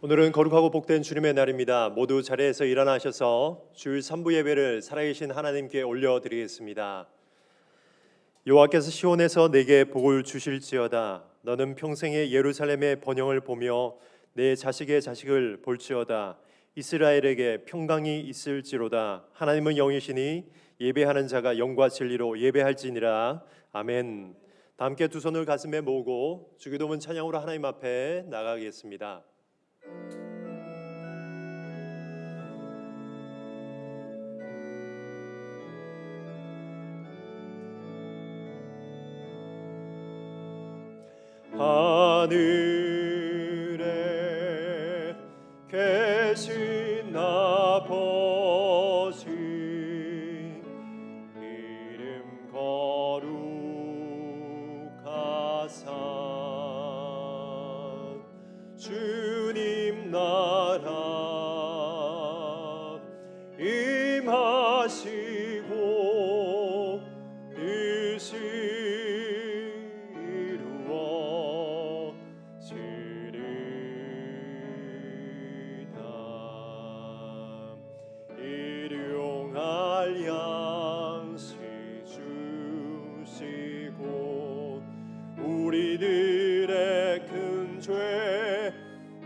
오늘은 거룩하고 복된 주님의 날입니다. 모두 자리에서 일어나셔서 주일 3부 예배를 살아계신 하나님께 올려드리겠습니다. 여호와께서 시온에서 내게 복을 주실지어다. 너는 평생에 예루살렘의 번영을 보며 내 자식의 자식을 볼지어다. 이스라엘에게 평강이 있을지로다. 하나님은 영이시니 예배하는 자가 영과 진리로 예배할지니라. 아멘. 다 함께 두 손을 가슴에 모으고 주기도문 찬양으로 하나님 앞에 나가겠습니다. 하늘에 계신 아버지 이름 거룩하사 주님 나라 임하시고 뜻이 이루어지리다. 일용할 양식 주시고 우리들의 큰 죄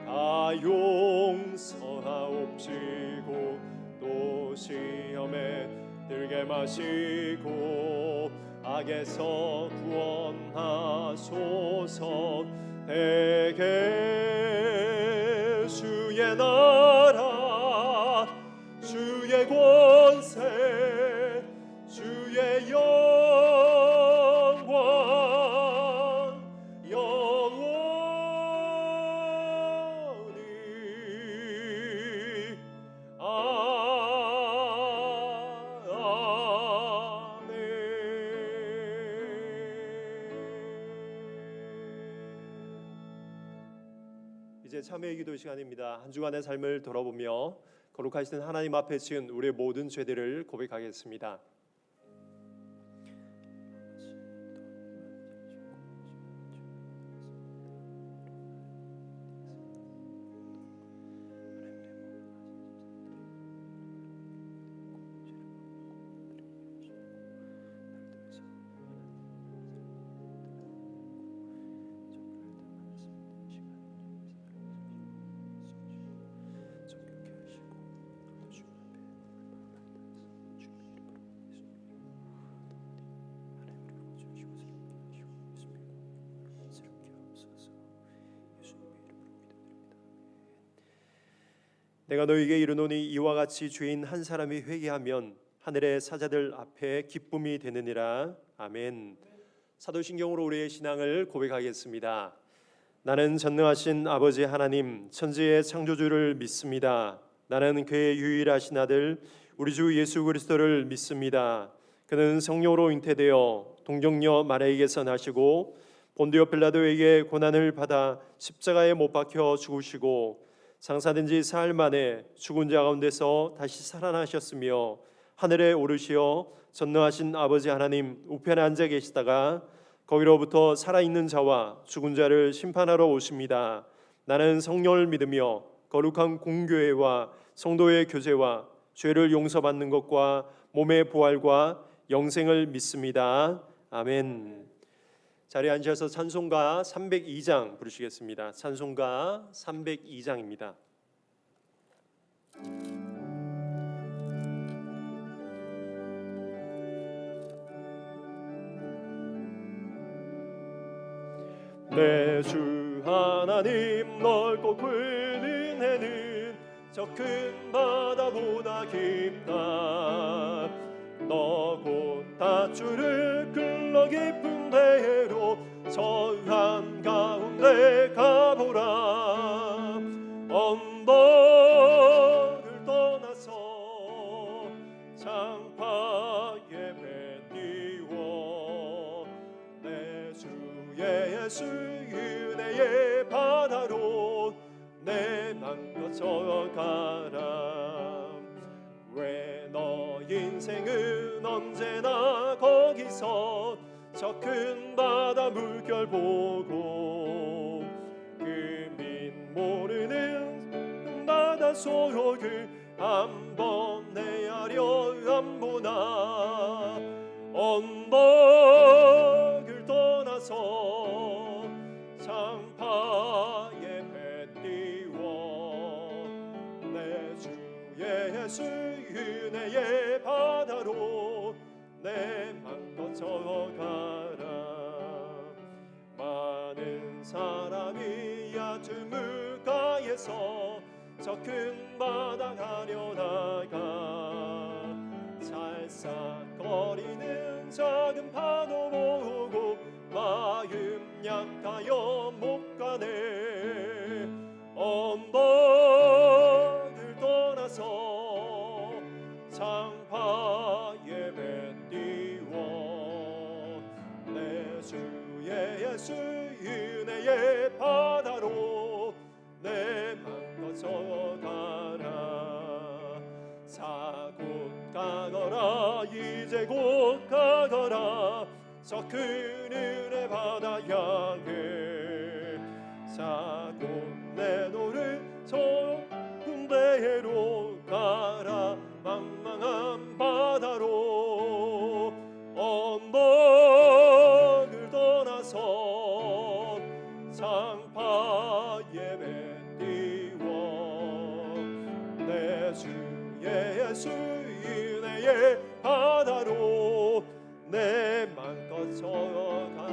다 용서하옵시고 또 시험에 들게 마시고 악에서 구원하소서. 대개 주의 나라 주의 권세 주의 영광 영원히 아멘. 이제 참회의 기도 시간입니다. 한 주간의 삶을 돌아보며 거룩하신 하나님 앞에 지은 우리의 모든 죄들을 고백하겠습니다. 내가 너에게 이르노니 이와 같이 죄인 한 사람이 회개하면 하늘의 사자들 앞에 기쁨이 되느니라. 아멘. 사도신경으로 우리의 신앙을 고백하겠습니다. 나는 전능하신 아버지 하나님 천지의 창조주를 믿습니다. 나는 그의 유일하신 아들 우리 주 예수 그리스도를 믿습니다. 그는 성령으로 잉태되어 동정녀 마리아에게서 나시고 본디오 빌라도에게 고난을 받아 십자가에 못 박혀 죽으시고 장사된 지 사흘 만에 죽은 자 가운데서 다시 살아나셨으며 하늘에 오르시어 전능하신 아버지 하나님 우편에 앉아 계시다가 거기로부터 살아있는 자와 죽은 자를 심판하러 오십니다. 나는 성령을 믿으며 거룩한 공교회와 성도의 교제와 죄를 용서받는 것과 몸의 부활과 영생을 믿습니다. 아멘. 자리에 앉으셔서 찬송가 302장 부르시겠습니다. 찬송가 302장입니다. 내 주 하나님 넓고 큰 은혜는 저 큰 바다보다 깊다. 너 곧 닷줄을 끌러 깊은 배로 저 한가운데 가보라. 언덕을 떠나서 장파에 배 띄워 내 주 예수 은혜의 바다로 내 맘 거쳐가라. 왜 너 인생은 언제나 거기서 저 큰 바다 물결 보고 그 민 모르는 속을 한번 내하려 함보나 언덕을 떠나서 창파에 배 띄워 내 주 예수 은혜의 바다로 내 맘껏 저가라. 많은 사람이 얕은 물가에서 저 큰 바다 가려다가 살싹거리는 작은 파도 보고 마음 약하여 못 가네. 언덕을 떠나서 창파에 배 띄워 내 주 예수 은혜의 바다로 내 맘껏 저가라. 곧 가거라 이제 곧 가거라 저 큰 은혜 바다 향해. 곧 내 노를 저 군대로 가라. 망망한 바다로 언덕을 떠나서 창파에 배 띄워 내 주 예수 은혜의 바다로 내 맘껏 저가라.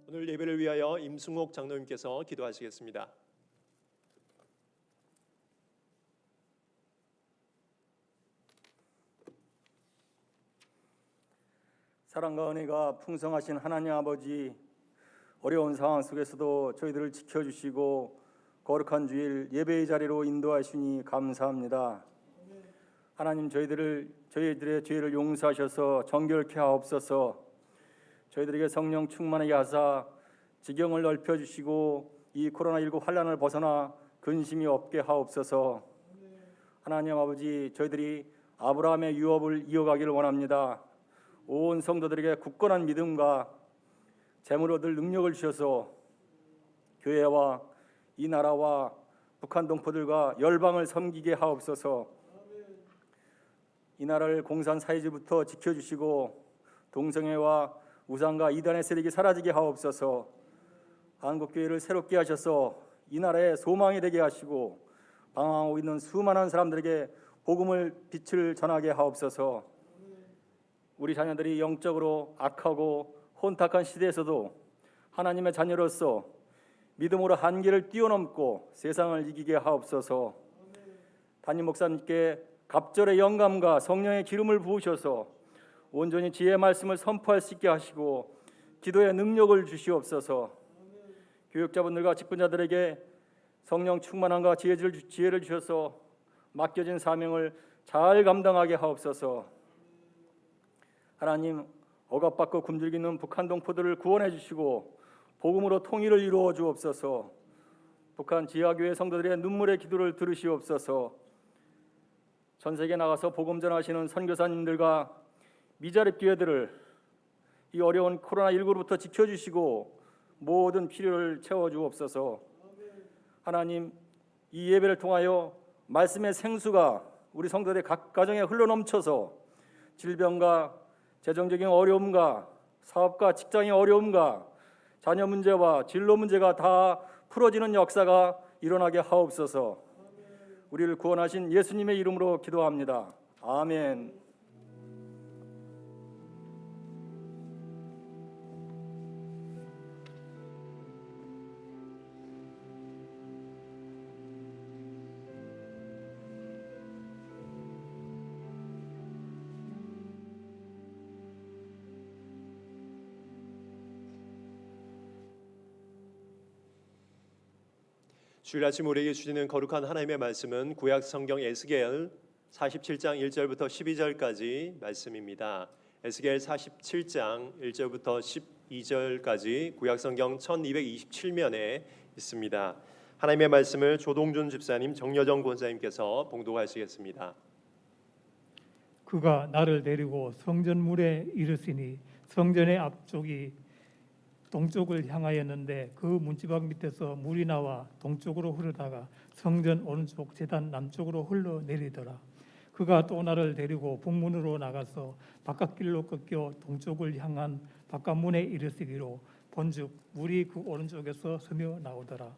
오늘 예배를 위하여 임승옥 장로님께서 기도하시겠습니다. 사랑과 은혜가 풍성하신 하나님 아버지, 어려운 상황 속에서도 저희들을 지켜주시고 거룩한 주일 예배의 자리로 인도하시니 감사합니다. 하나님, 저희들의 죄를 용서하셔서 정결케 하옵소서. 저희들에게 성령 충만하게 하사 지경을 넓혀주시고 이 코로나19 환난을 벗어나 근심이 없게 하옵소서. 하나님 아버지, 저희들이 아브라함의 유업을 이어가기를 원합니다. 온 성도들에게 굳건한 믿음과 재물을 얻을 능력을 주셔서 교회와 이 나라와 북한 동포들과 열방을 섬기게 하옵소서. 이 나라를 공산 사회주의부터 지켜주시고 동성애와 우상과 이단의 세력이 사라지게 하옵소서. 한국교회를 새롭게 하셔서 이 나라의 소망이 되게 하시고 방황하고 있는 수많은 사람들에게 복음을 빛을 전하게 하옵소서. 우리 자녀들이 영적으로 악하고 혼탁한 시대에서도 하나님의 자녀로서 믿음으로 한계를 뛰어넘고 세상을 이기게 하옵소서. 담임 목사님께 갑절의 영감과 성령의 기름을 부으셔서 온전히 지혜의 말씀을 선포할 수 있게 하시고 기도의 능력을 주시옵소서. 교육자분들과 직분자들에게 성령 충만함과 지혜를 주셔서 맡겨진 사명을 잘 감당하게 하옵소서. 하나님, 억압받고 굶주리는 북한 동포들을 구원해 주시고 복음으로 통일을 이루어 주옵소서. 북한 지하교회 성도들의 눈물의 기도를 들으시옵소서. 전 세계 나가서 복음 전하시는 선교사님들과 미자립 교회들을 이 어려운 코로나19로부터 지켜주시고 모든 필요를 채워주옵소서. 하나님, 이 예배를 통하여 말씀의 생수가 우리 성도들의 각 가정에 흘러넘쳐서 질병과 재정적인 어려움과 사업과 직장의 어려움과 자녀 문제와 진로 문제가 다 풀어지는 역사가 일어나게 하옵소서. 우리를 구원하신 예수님의 이름으로 기도합니다. 아멘. 주일 아침 우리에게 주시는 거룩한 하나님의 말씀은 구약 성경 에스겔 47장 1절부터 12절까지 말씀입니다. 에스겔 47장 1절부터 12절까지 구약 성경 1227면에 있습니다. 하나님의 말씀을 조동준 집사님, 정여정 권사님께서 봉독하시겠습니다. 그가 나를 데리고 성전문에 이르시니 성전의 앞쪽이 동쪽을 향하였는데 그 문지방 밑에서 물이 나와 동쪽으로 흐르다가 성전 오른쪽 제단 남쪽으로 흘러내리더라. 그가 또 나를 데리고 북문으로 나가서 바깥길로 꺾여 동쪽을 향한 바깥문에 이르시기로 본즉 물이 그 오른쪽에서 스며 나오더라.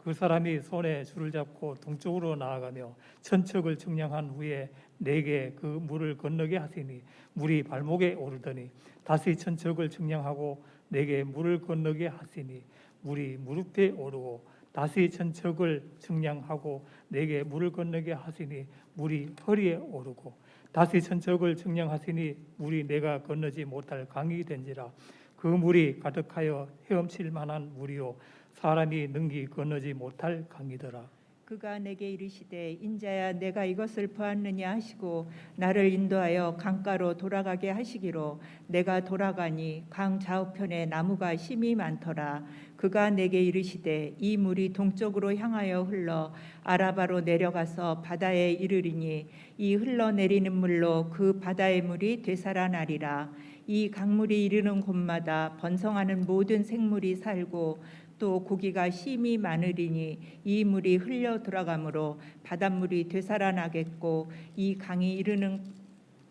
그 사람이 손에 줄을 잡고 동쪽으로 나아가며 천척을 측량한 후에 내게 그 물을 건너게 하시니 물이 발목에 오르더니 다시 천척을 측량하고 내게 물을 건너게 하시니 물이 무릎에 오르고 다시 천척을 측량하고 내게 물을 건너게 하시니 물이 허리에 오르고 다시 천척을 측량하시니 물이 내가 건너지 못할 강이 된지라. 그 물이 가득하여 헤엄칠 만한 물이요 사람이 능히 건너지 못할 강이더라. 그가 내게 이르시되 인자야 내가 이것을 보았느냐 하시고 나를 인도하여 강가로 돌아가게 하시기로 내가 돌아가니 강 좌우편에 나무가 심이 많더라. 그가 내게 이르시되 이 물이 동쪽으로 향하여 흘러 아라바로 내려가서 바다에 이르리니 이 흘러내리는 물로 그 바다의 물이 되살아나리라. 이 강물이 이르는 곳마다 번성하는 모든 생물이 살고 또 고기가 심이 많으리니 이 물이 흘려 들어가므로 바닷물이 되살아나겠고 이 강이 이르는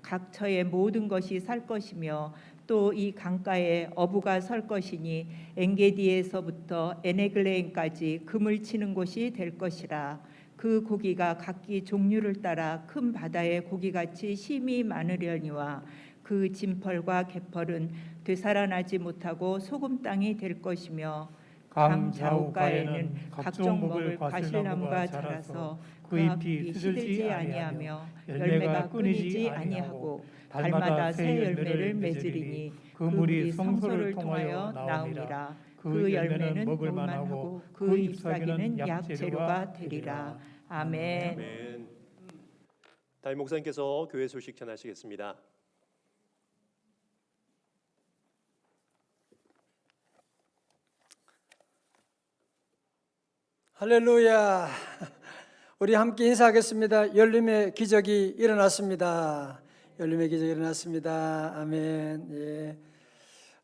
각처의 모든 것이 살 것이며 또 이 강가에 어부가 설 것이니 엔게디에서부터 에네글레인까지 금을 치는 곳이 될 것이라. 그 고기가 각기 종류를 따라 큰 바다의 고기같이 심이 많으려니와 그 진펄과 갯펄은 되살아나지 못하고 소금 땅이 될 것이며 강 좌우가에는 각종 먹을 과실나무가 자라서 그 잎이 시들지 아니하며 열매가 끊이지 아니하고 달마다 새 열매를 맺으리니 그 물이 성소를 통하여 나오니라. 그 열매는 먹을 만하고 그 잎사귀는 약재료가 되리라. 아멘. 아멘. 담임 목사님께서 교회 소식 전하시겠습니다. 할렐루야. 우리 함께 인사하겠습니다. 열림의 기적이 일어났습니다. 열림의 기적이 일어났습니다. 아멘. 예.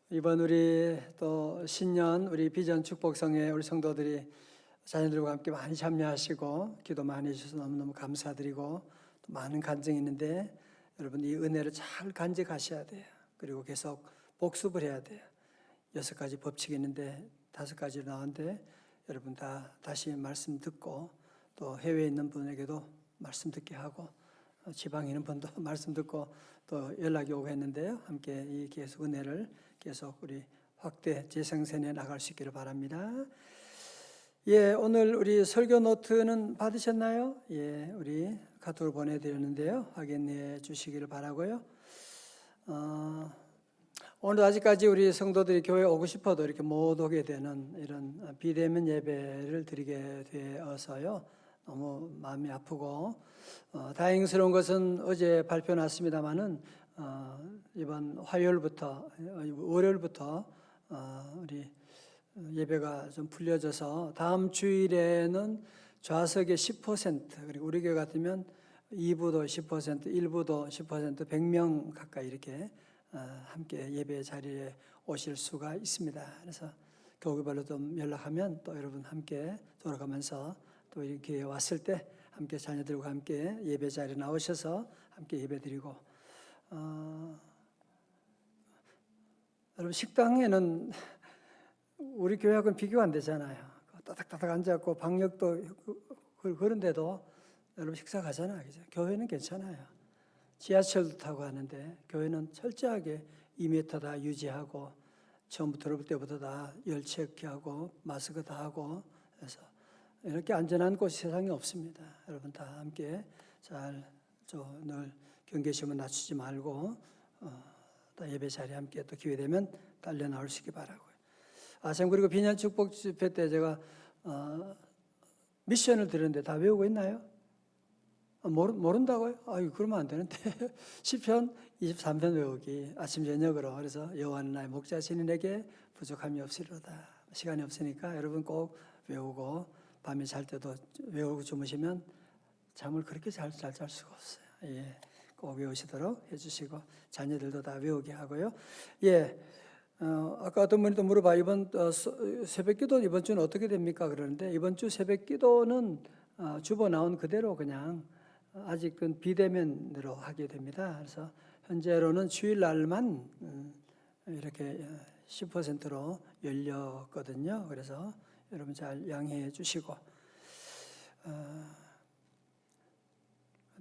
이번 우리 또 신년 우리 비전 축복성회 우리 성도들이 자녀들과 함께 많이 참여하시고 기도 많이 해주셔서 너무너무 감사드리고 또 많은 간증이 있는데 여러분 이 은혜를 잘 간직하셔야 돼요. 그리고 계속 복습을 해야 돼요. 6가지 법칙이 있는데 5가지로 나왔는데 여러분 다시 말씀 듣고 또 해외에 있는 분에게도 말씀 듣게 하고 지방에 있는 분도 말씀 듣고 또 연락이 오고 했는데요. 함께 이 계속 은혜를 계속 우리 확대 재생산해 나갈 수 있기를 바랍니다. 예, 오늘 우리 설교 노트는 받으셨나요? 예, 우리 카톡으로 보내드렸는데요. 확인해 주시기를 바라고요. 오늘 아직까지 우리 성도들이 교회에 오고 싶어도 이렇게 못 오게 되는 이런 비대면 예배를 드리게 되어서요. 너무 마음이 아프고 다행스러운 것은 어제 발표 났습니다마는 이번 화요일부터 월요일부터 우리 예배가 좀 풀려져서 다음 주일에는 좌석의 10% 그리고 우리 교회 같으면 2부도 10%, 1부도 10%, 100명 가까이 이렇게 함께 예배 자리에 오실 수가 있습니다. 그래서 교구별로 좀 연락하면 또 여러분 함께 돌아가면서 또 이렇게 왔을 때 함께 자녀들과 함께 예배 자리에 나오셔서 함께 예배드리고 여러분 식당에는 우리 교회하고는 비교가 안 되잖아요. 따닥따닥 앉았고 방역도 그런데도 여러분 식사 가잖아요. 그죠? 교회는 괜찮아요. 지하철도 타고 하는데 교회는 철저하게 2m 다 유지하고 처음부터 들어올 때부터 다 열 체크하고 마스크 다 하고 그래서 이렇게 안전한 곳이 세상에 없습니다. 여러분 다 함께 잘 늘 경계심을 낮추지 말고 또 예배 자리에 함께 또 기회 되면 달려 나올 수 있기 바라고요. 참 그리고 비년 축복 집회 때 제가 미션을 드렸는데 다 외우고 있나요? 모른다고요? 아유 그러면 안 되는데 시편 23편 외우기 아침 저녁으로 그래서 여호와는 나의 목자시니 내게 부족함이 없으리로다. 시간이 없으니까 여러분 꼭 외우고 밤에 잘 때도 외우고 주무시면 잠을 그렇게 잘 수가 없어요. 예, 꼭 외우시도록 해주시고 자녀들도 다 외우게 하고요. 예, 아까 어떤 분이 또 물어봐 이번 새벽기도 이번 주는 어떻게 됩니까? 그러는데 이번 주 새벽기도는 주보 나온 그대로 그냥 아직은 비대면으로 하게 됩니다. 그래서 현재로는 주일날만 이렇게 10%로 열렸거든요. 그래서 여러분 잘 양해해 주시고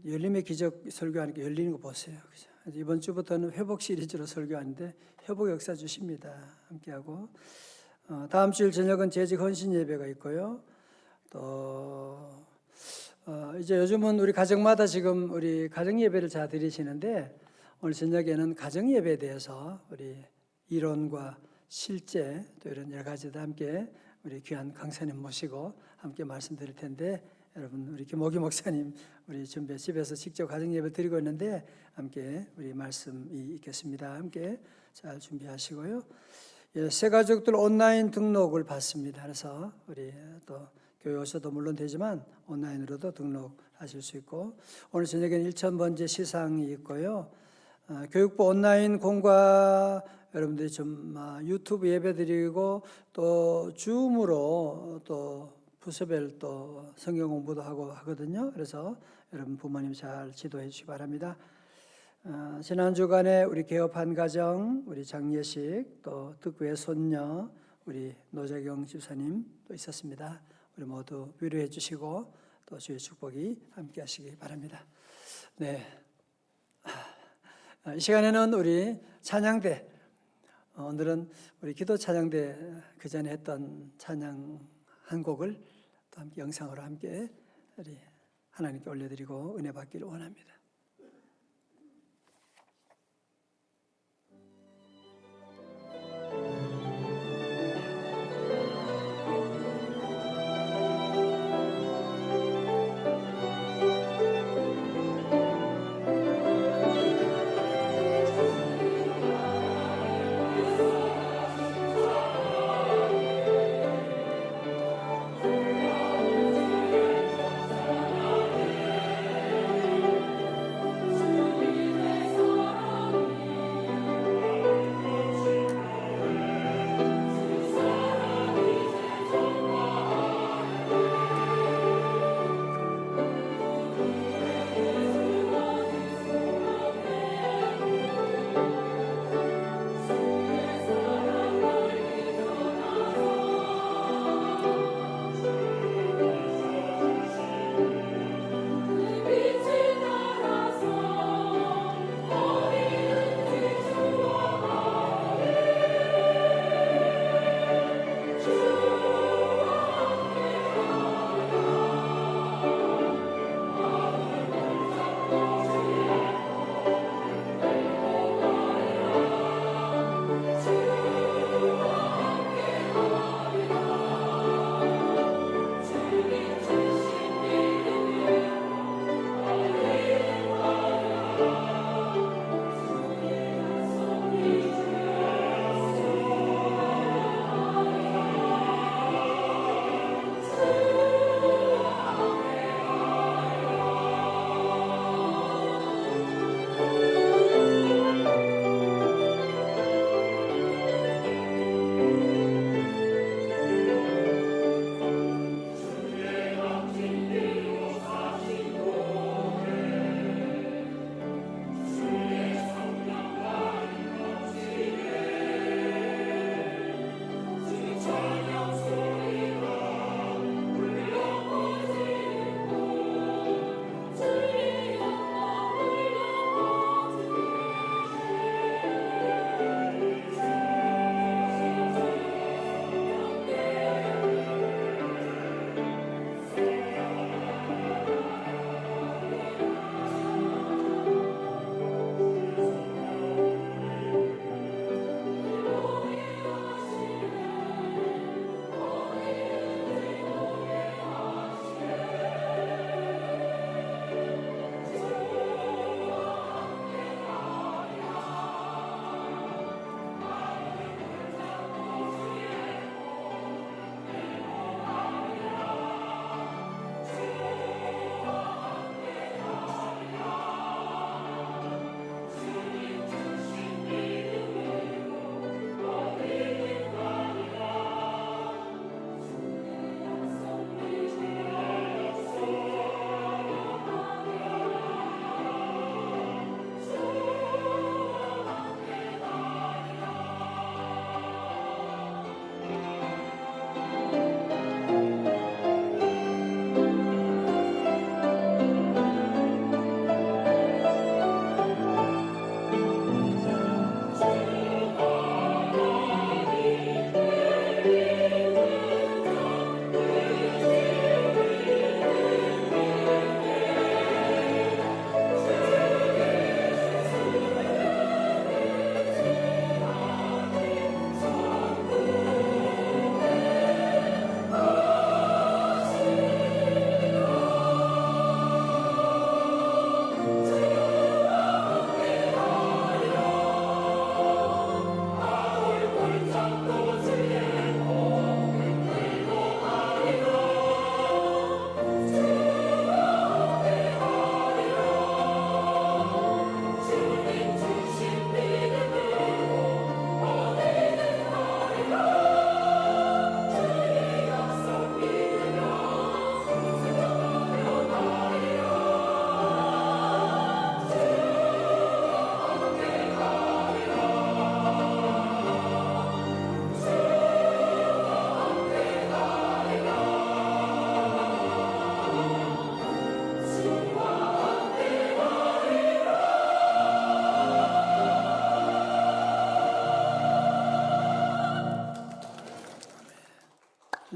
열림의 기적 설교하니까 열리는 거 보세요. 그죠? 이번 주부터는 회복 시리즈로 설교하는데 회복 역사 주십니다. 함께하고 다음 주일 저녁은 재직 헌신 예배가 있고요. 또 이제 요즘은 우리 가정마다 지금 우리 가정 예배를 잘 드리시는데 오늘 저녁에는 가정 예배에 대해서 우리 이론과 실제 또 이런 여러 가지도 함께 우리 귀한 강사님 모시고 함께 말씀드릴 텐데 여러분 우리 김옥희 목사님 우리 준비 집에서 직접 가정 예배 드리고 있는데 함께 우리 말씀이 있겠습니다. 함께 잘 준비하시고요. 예, 새 가족들 온라인 등록을 받습니다. 그래서 우리 또 교회 오셔도 물론 되지만 온라인으로도 등록하실 수 있고 오늘 저녁에는 1000번째 시상이 있고요. 교육부 온라인 공과 여러분들이 좀 유튜브 예배 드리고 또 줌으로 또 부서별 또 성경 공부도 하고 하거든요. 그래서 여러분 부모님 잘 지도해 주시기 바랍니다. 지난 주간에 우리 개업한 가정, 우리 장례식, 또 특구의 손녀, 우리 노재경 집사님 또 있었습니다. 우리 모두 위로해 주시고 또 주의 축복이 함께 하시기 바랍니다. 네, 이 시간에는 우리 찬양대 오늘은 우리 기도 찬양대 그 전에 했던 찬양 한 곡을 또 함께 영상으로 함께 우리 하나님께 올려드리고 은혜 받기를 원합니다.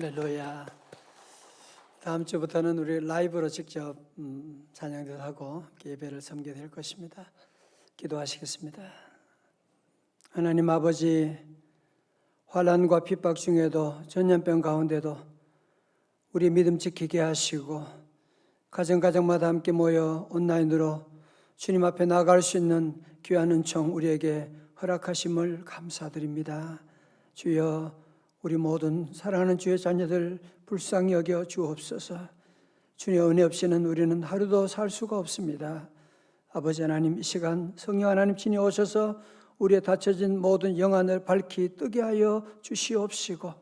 할렐루야. 다음 주부터는 우리 라이브로 직접 찬양도 하고 예배를 섬기게 될 것입니다. 기도하시겠습니다. 하나님 아버지, 환난과 핍박 중에도 전염병 가운데도 우리 믿음 지키게 하시고 가정가정마다 함께 모여 온라인으로 주님 앞에 나갈 수 있는 귀한 은총 우리에게 허락하심을 감사드립니다. 주여, 우리 모든 사랑하는 주의 자녀들 불쌍히 여겨 주옵소서. 주님의 은혜 없이는 우리는 하루도 살 수가 없습니다. 아버지 하나님, 이 시간 성령 하나님 친히 오셔서 우리의 닫혀진 모든 영안을 밝히 뜨게 하여 주시옵시고,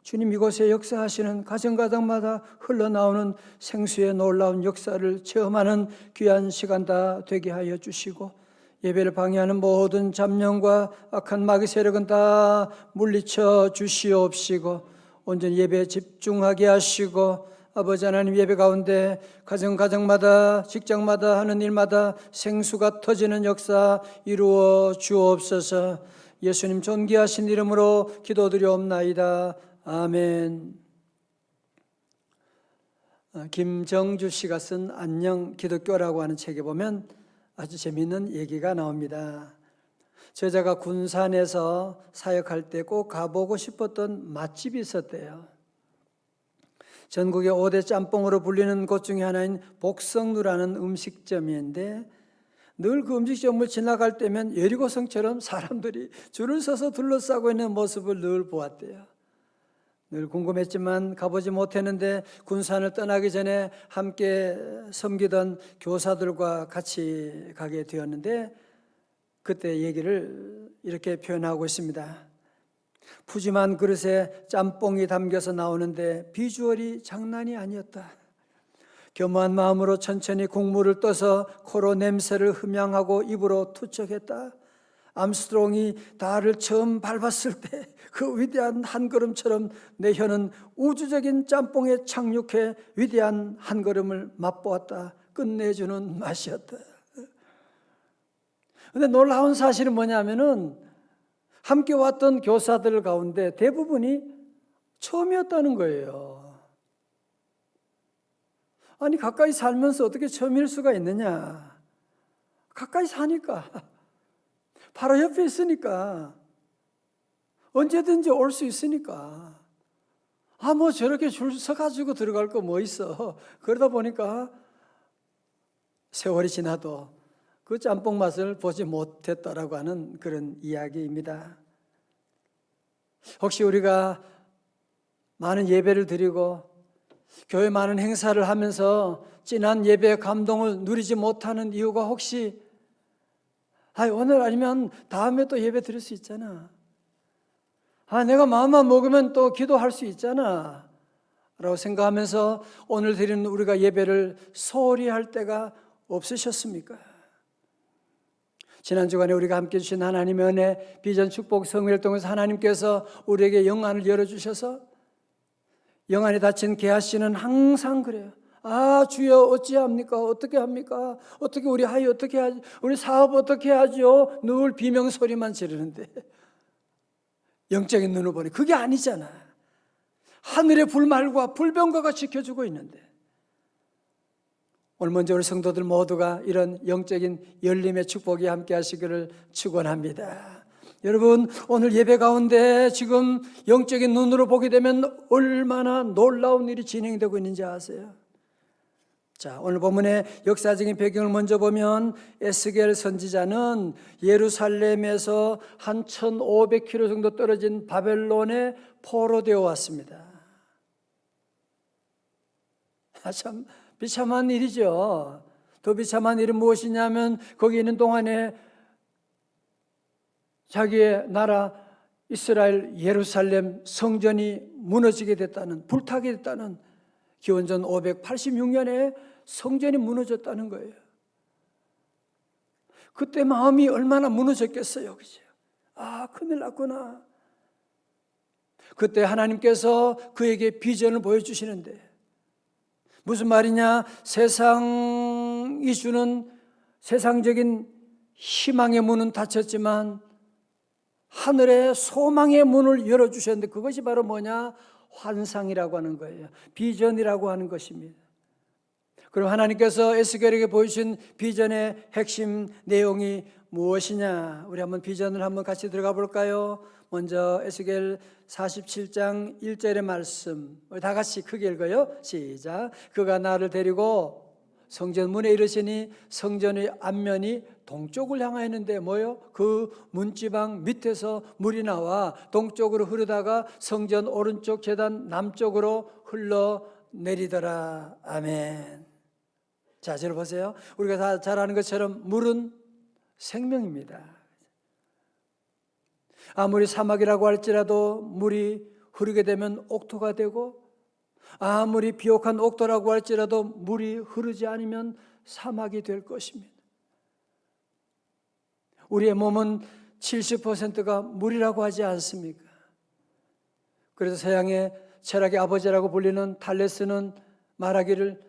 주님 이곳에 역사하시는 가정가정마다 흘러나오는 생수의 놀라운 역사를 체험하는 귀한 시간 다 되게 하여 주시고, 예배를 방해하는 모든 잡념과 악한 마귀 세력은 다 물리쳐 주시옵시고, 온전히 예배에 집중하게 하시고, 아버지 하나님 예배 가운데 가정가정마다 직장마다 하는 일마다 생수가 터지는 역사 이루어 주옵소서. 예수님 존귀하신 이름으로 기도드리옵나이다. 아멘. 김정주 씨가 쓴 안녕 기독교라고 하는 책에 보면 아주 재미있는 얘기가 나옵니다. 저자가 군산에서 사역할 때 꼭 가보고 싶었던 맛집이 있었대요. 전국의 5대 짬뽕으로 불리는 곳 중에 하나인 복성루라는 음식점인데, 늘 그 음식점을 지나갈 때면 여리고성처럼 사람들이 줄을 서서 둘러싸고 있는 모습을 늘 보았대요. 늘 궁금했지만 가보지 못했는데 군산을 떠나기 전에 함께 섬기던 교사들과 같이 가게 되었는데, 그때 얘기를 이렇게 표현하고 있습니다. 푸짐한 그릇에 짬뽕이 담겨서 나오는데 비주얼이 장난이 아니었다. 겸허한 마음으로 천천히 국물을 떠서 코로 냄새를 흠양하고 입으로 투척했다. 암스트롱이 달을 처음 밟았을 때 그 위대한 한 걸음처럼 내 혀는 우주적인 짬뽕에 착륙해 위대한 한 걸음을 맛보았다. 끝내주는 맛이었다. 근데 놀라운 사실은 뭐냐면은 함께 왔던 교사들 가운데 대부분이 처음이었다는 거예요. 아니, 가까이 살면서 어떻게 처음일 수가 있느냐? 가까이 사니까, 바로 옆에 있으니까, 언제든지 올 수 있으니까. 뭐 저렇게 줄 서가지고 들어갈 거 뭐 있어. 그러다 보니까 세월이 지나도 그 짬뽕 맛을 보지 못했다라고 하는 그런 이야기입니다. 혹시 우리가 많은 예배를 드리고 교회 많은 행사를 하면서 진한 예배의 감동을 누리지 못하는 이유가 혹시 오늘 아니면 다음에 또 예배 드릴 수 있잖아. 내가 마음만 먹으면 또 기도할 수 있잖아 라고 생각하면서 오늘 드리는 우리가 예배를 소홀히 할 때가 없으셨습니까? 지난 주간에 우리가 함께 주신 하나님의 은혜, 비전 축복 성회를 통해서 하나님께서 우리에게 영안을 열어주셔서 영안이 닫힌 게하 씨는 항상 그래요. 주여 어찌합니까? 어떻게 합니까? 어떻게 우리 하이 어떻게 하지? 우리 사업 어떻게 하죠? 늘 비명소리만 지르는데 영적인 눈을 보니 그게 아니잖아. 하늘의 불말과 불병거가 지켜주고 있는데, 오늘 먼저 우리 성도들 모두가 이런 영적인 열림의 축복이 함께 하시기를 축원합니다. 여러분, 오늘 예배 가운데 지금 영적인 눈으로 보게 되면 얼마나 놀라운 일이 진행되고 있는지 아세요? 자, 오늘 본문의 역사적인 배경을 먼저 보면 에스겔 선지자는 예루살렘에서 한 1500km 정도 떨어진 바벨론에 포로되어 왔습니다. 참 비참한 일이죠. 더 비참한 일은 무엇이냐면 거기 있는 동안에 자기의 나라 이스라엘 예루살렘 성전이 무너지게 됐다는, 불타게 됐다는, 기원전 586년에 성전이 무너졌다는 거예요. 그때 마음이 얼마나 무너졌겠어요. 그죠? 큰일 났구나. 그때 하나님께서 그에게 비전을 보여주시는데, 무슨 말이냐? 세상이 주는 세상적인 희망의 문은 닫혔지만 하늘의 소망의 문을 열어주셨는데, 그것이 바로 뭐냐? 환상이라고 하는 거예요. 비전이라고 하는 것입니다. 그럼 하나님께서 에스겔에게 보여주신 비전의 핵심 내용이 무엇이냐? 우리 한번 비전을 한번 같이 들어가 볼까요? 먼저 에스겔 47장 1절의 말씀, 우리 다 같이 크게 읽어요. 시작. 그가 나를 데리고 성전 문에 이르시니 성전의 앞면이 동쪽을 향하였는데 뭐요? 그 문지방 밑에서 물이 나와 동쪽으로 흐르다가 성전 오른쪽 제단 남쪽으로 흘러내리더라. 아멘. 자, 저를 보세요. 우리가 다 잘 아는 것처럼 물은 생명입니다. 아무리 사막이라고 할지라도 물이 흐르게 되면 옥토가 되고, 아무리 비옥한 옥토라고 할지라도 물이 흐르지 않으면 사막이 될 것입니다. 우리의 몸은 70%가 물이라고 하지 않습니까? 그래서 서양의 철학의 아버지라고 불리는 탈레스는 말하기를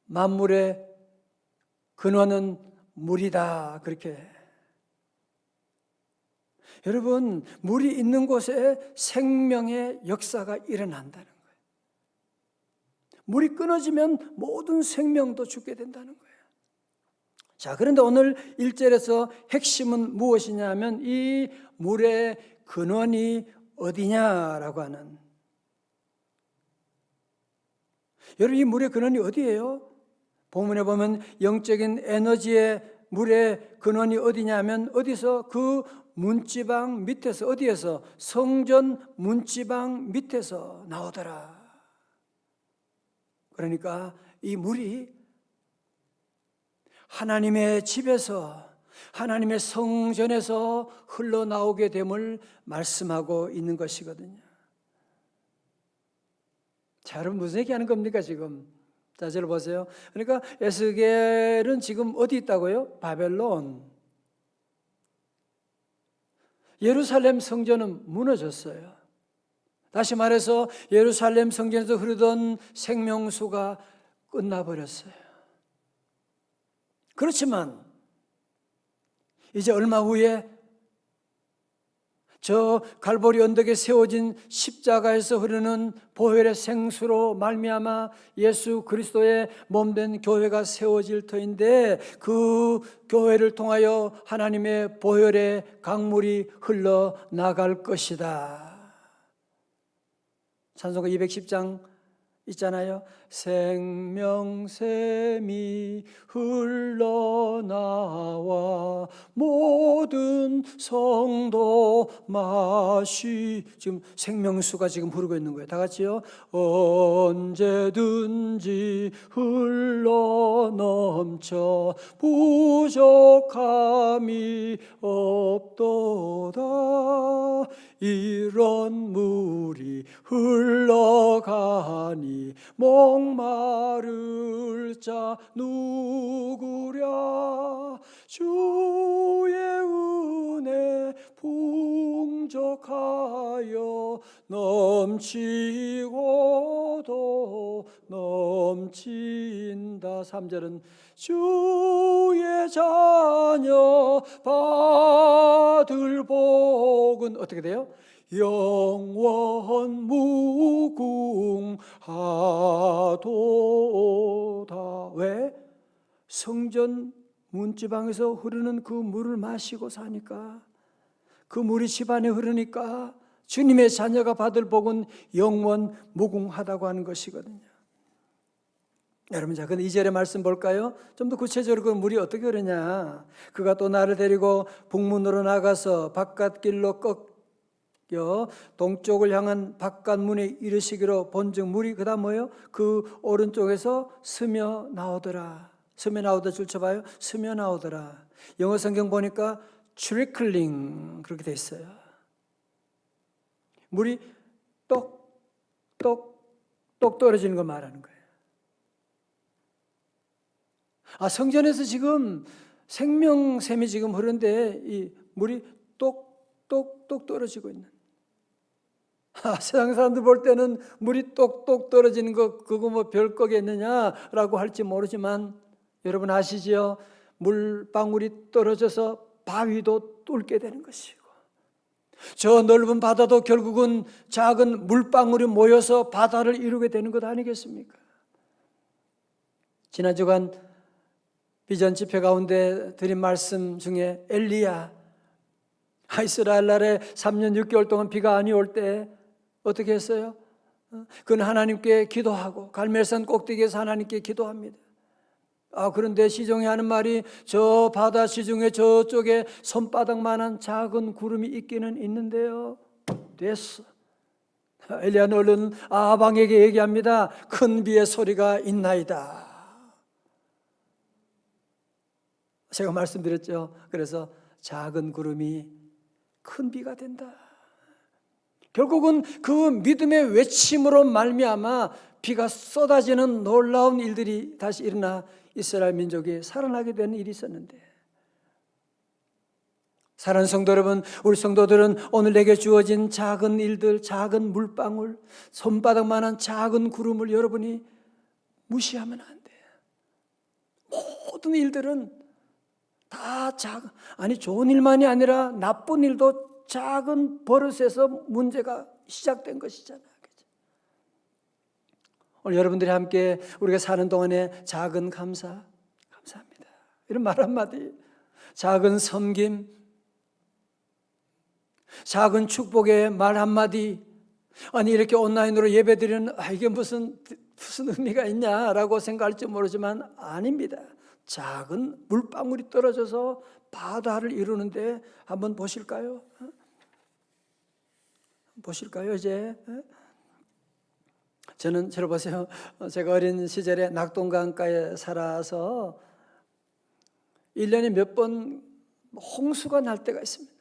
만물의 근원은 물이다, 그렇게. 여러분, 물이 있는 곳에 생명의 역사가 일어난다는 거예요. 물이 끊어지면 모든 생명도 죽게 된다는 거예요. 자, 그런데 오늘 1절에서 핵심은 무엇이냐 하면 이 물의 근원이 어디냐라고 하는. 여러분, 이 물의 근원이 어디예요? 본문에 보면 영적인 에너지의 물의 근원이 어디냐면 어디서? 그 문지방 밑에서. 어디에서? 성전 문지방 밑에서 나오더라. 그러니까 이 물이 하나님의 집에서, 하나님의 성전에서 흘러나오게 됨을 말씀하고 있는 것이거든요. 자, 여러분 무슨 얘기하는 겁니까 지금? 자, 저를 보세요. 그러니까 에스겔은 지금 어디 있다고요? 바벨론. 예루살렘 성전은 무너졌어요. 다시 말해서 예루살렘 성전에서 흐르던 생명수가 끝나버렸어요. 그렇지만 이제 얼마 후에 저 갈보리 언덕에 세워진 십자가에서 흐르는 보혈의 생수로 말미암아 예수 그리스도의 몸된 교회가 세워질 터인데, 그 교회를 통하여 하나님의 보혈의 강물이 흘러나갈 것이다. 찬송가 210장 있잖아요. 생명샘이 흘러나와 모든 성도 지금 생명수가 지금 흐르고 있는 거예요. 다 같이요. 언제든지 흘러넘쳐 부족함이 없도다. 이런 물이 흘러가니 목마를 자 누구랴. 주의 은혜 풍족하여 넘치고도 넘친다. 3절은 주의 자녀 받을 복은 어떻게 돼요? 영원 무궁하도다. 왜? 성전 문지방에서 흐르는 그 물을 마시고 사니까, 그 물이 집안에 흐르니까 주님의 자녀가 받을 복은 영원 무궁하다고 하는 것이거든요. 여러분, 자, 근데 2절의 말씀 볼까요? 좀 더 구체적으로 그 물이 어떻게 흐르냐. 그가 또 나를 데리고 북문으로 나가서 바깥길로 꺾여 동쪽을 향한 바깥문에 이르시기로 본즉 물이 그다음 뭐예요? 그 오른쪽에서 스며 나오더라. 스며 나오다 줄 쳐봐요. 스며 나오더라. 영어 성경 보니까 트리클링 그렇게 돼 있어요. 물이 똑 떨어지는 걸 말하는 거예요. 성전에서 지금 생명샘이 지금 흐르는데 이 물이 똑 떨어지고 있는. 세상 사람들 볼 때는 물이 똑 떨어지는 거 그거 뭐 별거겠느냐라고 할지 모르지만, 여러분 아시지요? 물방울이 떨어져서 바위도 뚫게 되는 것이고, 저 넓은 바다도 결국은 작은 물방울이 모여서 바다를 이루게 되는 것 아니겠습니까? 지난 주간 비전 집회 가운데 드린 말씀 중에 엘리야, 이스라엘 나라에 3년 6개월 동안 비가 아니 올 때 어떻게 했어요? 그는 하나님께 기도하고 갈멜산 꼭대기에서 하나님께 기도합니다. 그런데 시종이 하는 말이 저 바다 시중에 저쪽에 손바닥만한 작은 구름이 있기는 있는데요. 됐어. 엘리야는 얼른 아방에게 얘기합니다. 큰 비의 소리가 있나이다. 제가 말씀드렸죠. 그래서 작은 구름이 큰 비가 된다. 결국은 그 믿음의 외침으로 말미암아 비가 쏟아지는 놀라운 일들이 다시 일어나 이스라엘 민족이 살아나게 되는 일이 있었는데, 사랑하는 성도 여러분, 우리 성도들은 오늘 내게 주어진 작은 일들, 작은 물방울, 손바닥만한 작은 구름을 여러분이 무시하면 안 돼. 모든 일들은 다 좋은 일만이 아니라 나쁜 일도 작은 버릇에서 문제가 시작된 것이잖아요. 오늘 여러분들이 함께 우리가 사는 동안에 작은 감사합니다. 이런 말 한마디, 작은 섬김, 작은 축복의 말 한마디, 아니 이렇게 온라인으로 예배드리는 이게 무슨 의미가 있냐라고 생각할지 모르지만 아닙니다. 작은 물방울이 떨어져서 바다를 이루는데 한번 보실까요? 보실까요 이제? 저는 보세요. 제가 어린 시절에 낙동강가에 살아서 1년에 몇 번 홍수가 날 때가 있습니다.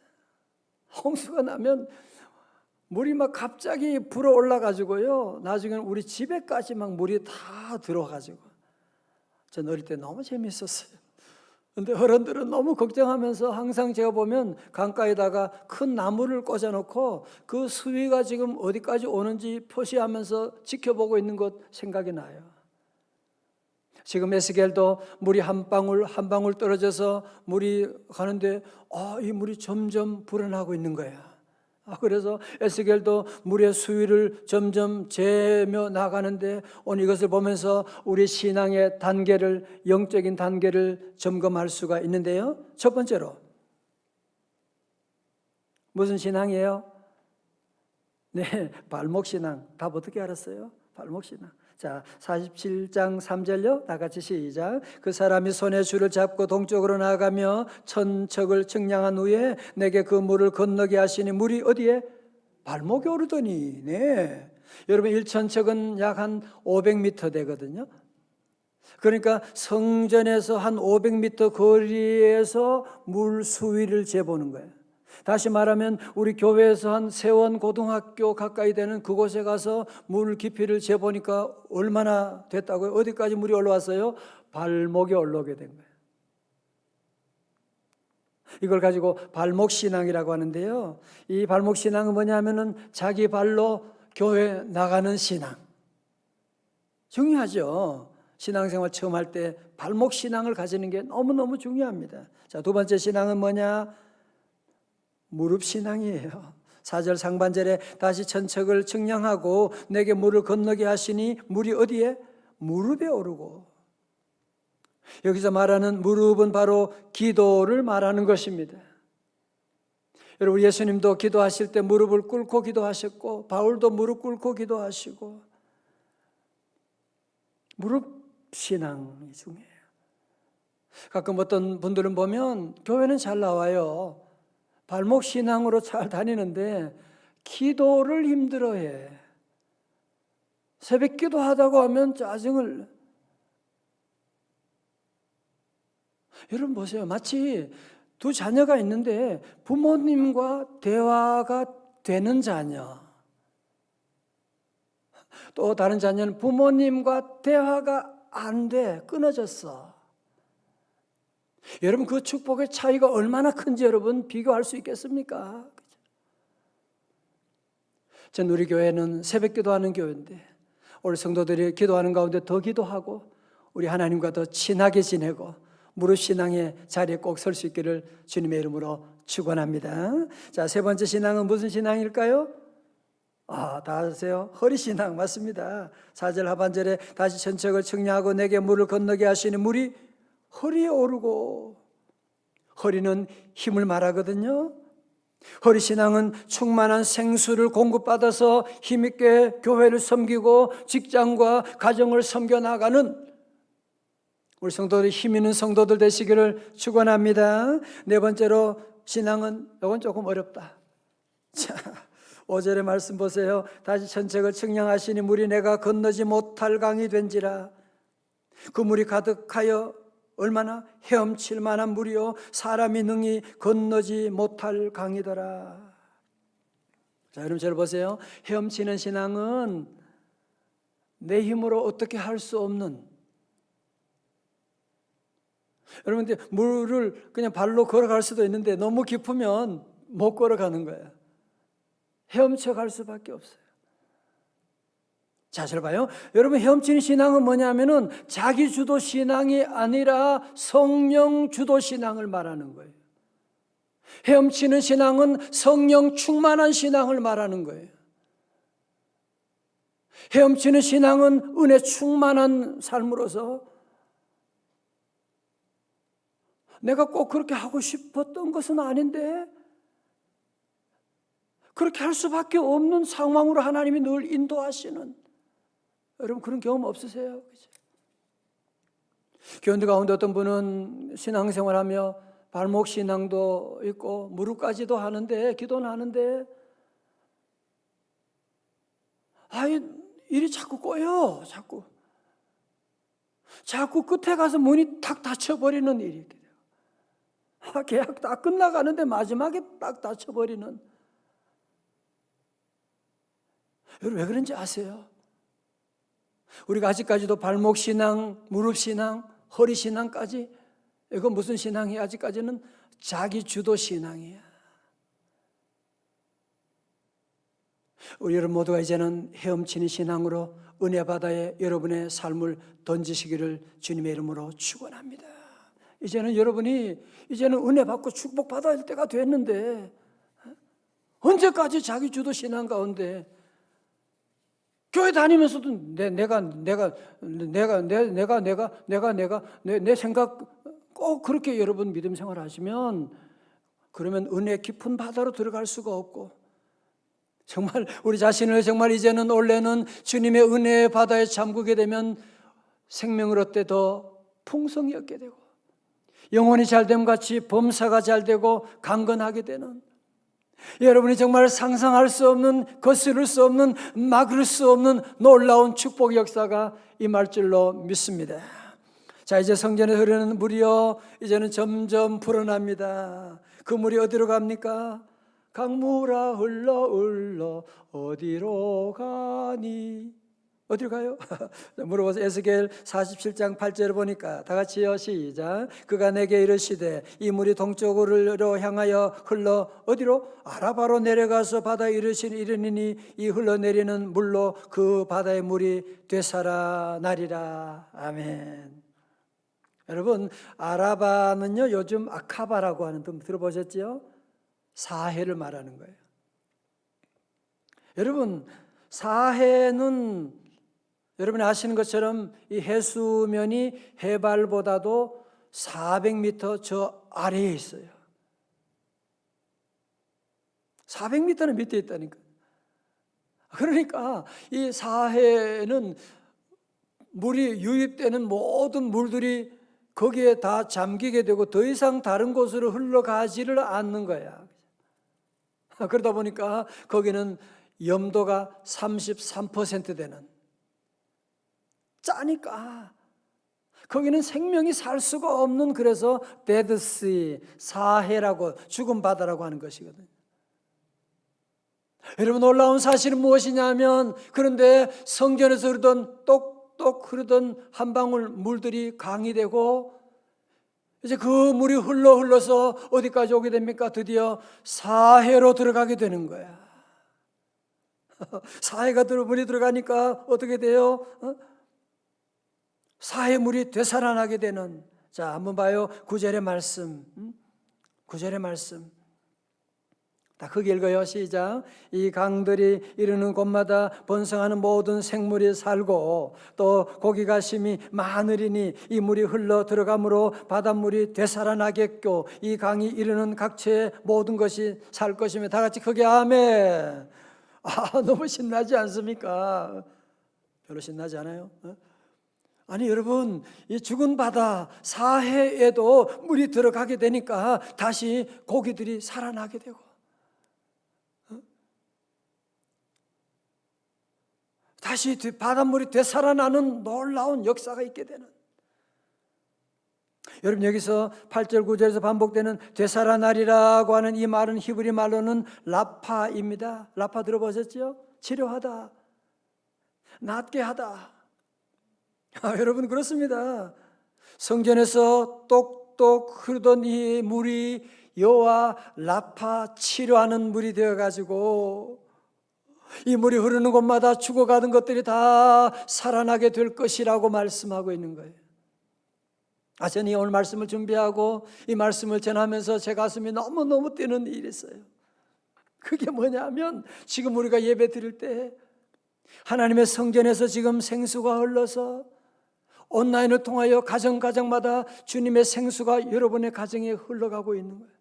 홍수가 나면 물이 막 갑자기 불어 올라가지고요. 나중에는 우리 집에까지 막 물이 다 들어가지고. 전 어릴 때 너무 재밌었어요. 근데 어른들은 너무 걱정하면서 항상 제가 보면 강가에다가 큰 나무를 꽂아놓고 그 수위가 지금 어디까지 오는지 표시하면서 지켜보고 있는 것 생각이 나요. 지금 에스겔도 물이 한 방울 한 방울 떨어져서 물이 가는데 이 물이 점점 불어나고 있는 거야. 그래서 에스겔도 물의 수위를 점점 재며 나가는데 오늘 이것을 보면서 우리 신앙의 단계를, 영적인 단계를 점검할 수가 있는데요. 첫 번째로 무슨 신앙이에요? 네, 발목신앙. 답 어떻게 알았어요? 발목신앙. 자, 47장 3절요. 다 같이 시작. 그 사람이 손에 줄을 잡고 동쪽으로 나아가며 천척을 측량한 후에 내게 그 물을 건너게 하시니 물이 어디에? 발목에 오르더니. 네. 여러분 1천척은 약 한 500m 되거든요. 그러니까 성전에서 한 500m 거리에서 물 수위를 재보는 거예요. 다시 말하면 우리 교회에서 한 세원 고등학교 가까이 되는 그곳에 가서 물 깊이를 재보니까 얼마나 됐다고요? 어디까지 물이 올라왔어요? 발목에 올라오게 된 거예요. 이걸 가지고 발목신앙이라고 하는데요. 이 발목신앙은 뭐냐면은 자기 발로 교회 나가는 신앙. 중요하죠. 신앙생활 처음 할 때 발목신앙을 가지는 게 너무너무 중요합니다. 자, 두 번째 신앙은 뭐냐? 무릎신앙이에요. 4절 상반절에 다시 천척을 측량하고 내게 물을 건너게 하시니 물이 어디에? 무릎에 오르고. 여기서 말하는 무릎은 바로 기도를 말하는 것입니다. 여러분 예수님도 기도하실 때 무릎을 꿇고 기도하셨고 바울도 무릎 꿇고 기도하시고 무릎신앙이 중요해요. 가끔 어떤 분들은 보면 교회는 잘 나와요. 발목 신앙으로 잘 다니는데 기도를 힘들어해. 새벽 기도하다고 하면 짜증을. 여러분 보세요. 마치 두 자녀가 있는데 부모님과 대화가 되는 자녀, 또 다른 자녀는 부모님과 대화가 안 돼, 끊어졌어. 여러분 그 축복의 차이가 얼마나 큰지 여러분 비교할 수 있겠습니까? 전 우리 교회는 새벽 기도하는 교회인데 우리 성도들이 기도하는 가운데 더 기도하고 우리 하나님과 더 친하게 지내고 무릎 신앙의 자리에 꼭 설 수 있기를 주님의 이름으로 축원합니다. 자, 세 번째 신앙은 무슨 신앙일까요? 다 아세요? 허리 신앙 맞습니다. 4절 하반절에 다시 천척을 측량하고 내게 물을 건너게 하시니 물이 허리에 오르고, 허리는 힘을 말하거든요. 허리 신앙은 충만한 생수를 공급받아서 힘있게 교회를 섬기고 직장과 가정을 섬겨나가는 우리 성도들이 힘 있는 성도들 되시기를 축원합니다. 네 번째로 신앙은, 이건 조금 어렵다. 자, 5절의 말씀 보세요. 다시 천책을 측량하시니 물이 내가 건너지 못할 강이 된지라. 그 물이 가득하여 얼마나 헤엄칠 만한 물이요 사람이 능히 건너지 못할 강이더라. 자, 여러분 잘 보세요. 헤엄치는 신앙은 내 힘으로 어떻게 할 수 없는, 여러분 물을 그냥 발로 걸어갈 수도 있는데 너무 깊으면 못 걸어가는 거예요. 헤엄쳐 갈 수밖에 없어요. 자, 잘 봐요. 여러분, 헤엄치는 신앙은 뭐냐면은 자기 주도 신앙이 아니라 성령 주도 신앙을 말하는 거예요. 헤엄치는 신앙은 성령 충만한 신앙을 말하는 거예요. 헤엄치는 신앙은 은혜 충만한 삶으로서 내가 꼭 그렇게 하고 싶었던 것은 아닌데 그렇게 할 수밖에 없는 상황으로 하나님이 늘 인도하시는, 여러분 그런 경험 없으세요? 그죠? 교인들 가운데 어떤 분은 신앙생활하며 발목 신앙도 있고 무릎까지도 하는데, 기도는 하는데 일이 자꾸 꼬여. 자꾸 끝에 가서 문이 탁 닫혀버리는 일이 있게 돼요. 계약 다 끝나가는데 마지막에 딱 닫혀버리는. 여러분 왜 그런지 아세요? 우리가 아직까지도 발목 신앙, 무릎 신앙, 허리 신앙까지, 이건 무슨 신앙이야? 아직까지는 자기 주도 신앙이야. 우리 여러분 모두가 이제는 헤엄치는 신앙으로 은혜 바다에 여러분의 삶을 던지시기를 주님의 이름으로 축원합니다. 이제는 여러분이 은혜 받고 축복 받아야 할 때가 됐는데 언제까지 자기 주도 신앙 가운데 교회 다니면서도 내 생각 꼭 그렇게 여러분 믿음 생활 하시면 그러면 은혜 깊은 바다로 들어갈 수가 없고, 정말 우리 자신을 정말 이제는 원래는 주님의 은혜의 바다에 잠그게 되면 생명을 얻되 더 풍성히 얻게 되고 영혼이 잘됨 같이 범사가 잘되고 강건하게 되는, 여러분이 정말 상상할 수 없는, 거스를 수 없는, 막을 수 없는 놀라운 축복 역사가 임할 줄로 믿습니다. 자, 이제 성전에 흐르는 물이요 이제는 점점 불어납니다. 그 물이 어디로 갑니까? 강물아 흘러 어디로 가니? 어디로 가요? 물어봐서 에스겔 47장 8절을 보니까 다 같이요 시작. 그가 내게 이르시되 이 물이 동쪽으로 향하여 흘러 어디로? 아라바로 내려가서 바다에 이르니니 이 흘러내리는 물로 그 바다의 물이 되살아나리라. 아멘. 여러분 아라바는요 요즘 아카바라고 하는, 들어보셨죠? 사해를 말하는 거예요. 여러분 사해는 여러분이 아시는 것처럼 이 해수면이 해발보다도 400m 저 아래에 있어요. 400m는 밑에 있다니까. 그러니까 이 사해는 물이 유입되는 모든 물들이 거기에 다 잠기게 되고 더 이상 다른 곳으로 흘러가지를 않는 거야. 그러다 보니까 거기는 염도가 33% 되는, 짜니까 거기는 생명이 살 수가 없는, 그래서 데드시, 사해라고, 죽은 바다라고 하는 것이거든요. 여러분 놀라운 사실은 무엇이냐면, 그런데 성전에서 흐르던 똑똑 흐르던 한 방울 물들이 강이 되고 이제 그 물이 흘러서 어디까지 오게 됩니까? 드디어 사해로 들어가게 되는 거야. 사해가 물이 들어가니까 어떻게 돼요? 사해 물이 되살아나게 되는. 자, 한번 봐요. 9절의 말씀. 9절의 말씀. 다 크게 읽어요. 시작. 이 강들이 이르는 곳마다 번성하는 모든 생물이 살고 또 고기가 심히 많으리니 이 물이 흘러 들어가므로 바닷물이 되살아나겠고 이 강이 이르는 각처의 모든 것이 살 것이며. 다 같이 크게 아멘. 너무 신나지 않습니까? 별로 신나지 않아요? 아니 여러분, 이 죽은 바다 사해에도 물이 들어가게 되니까 다시 고기들이 살아나게 되고 다시 바닷물이 되살아나는 놀라운 역사가 있게 되는. 여러분, 여기서 8절 9절에서 반복되는 되살아나리라고 하는 이 말은 히브리 말로는 라파입니다. 라파 들어보셨죠? 치료하다, 낫게 하다. 여러분, 그렇습니다. 성전에서 똑똑 흐르던 이 물이 여호와 라파 치료하는 물이 되어가지고 이 물이 흐르는 곳마다 죽어가던 것들이 다 살아나게 될 것이라고 말씀하고 있는 거예요. 저는 오늘 말씀을 준비하고 이 말씀을 전하면서 제 가슴이 너무너무 뛰는 일이 있어요. 그게 뭐냐면 지금 우리가 예배 드릴 때 하나님의 성전에서 지금 생수가 흘러서 온라인을 통하여 가정마다 주님의 생수가 여러분의 가정에 흘러가고 있는 거예요.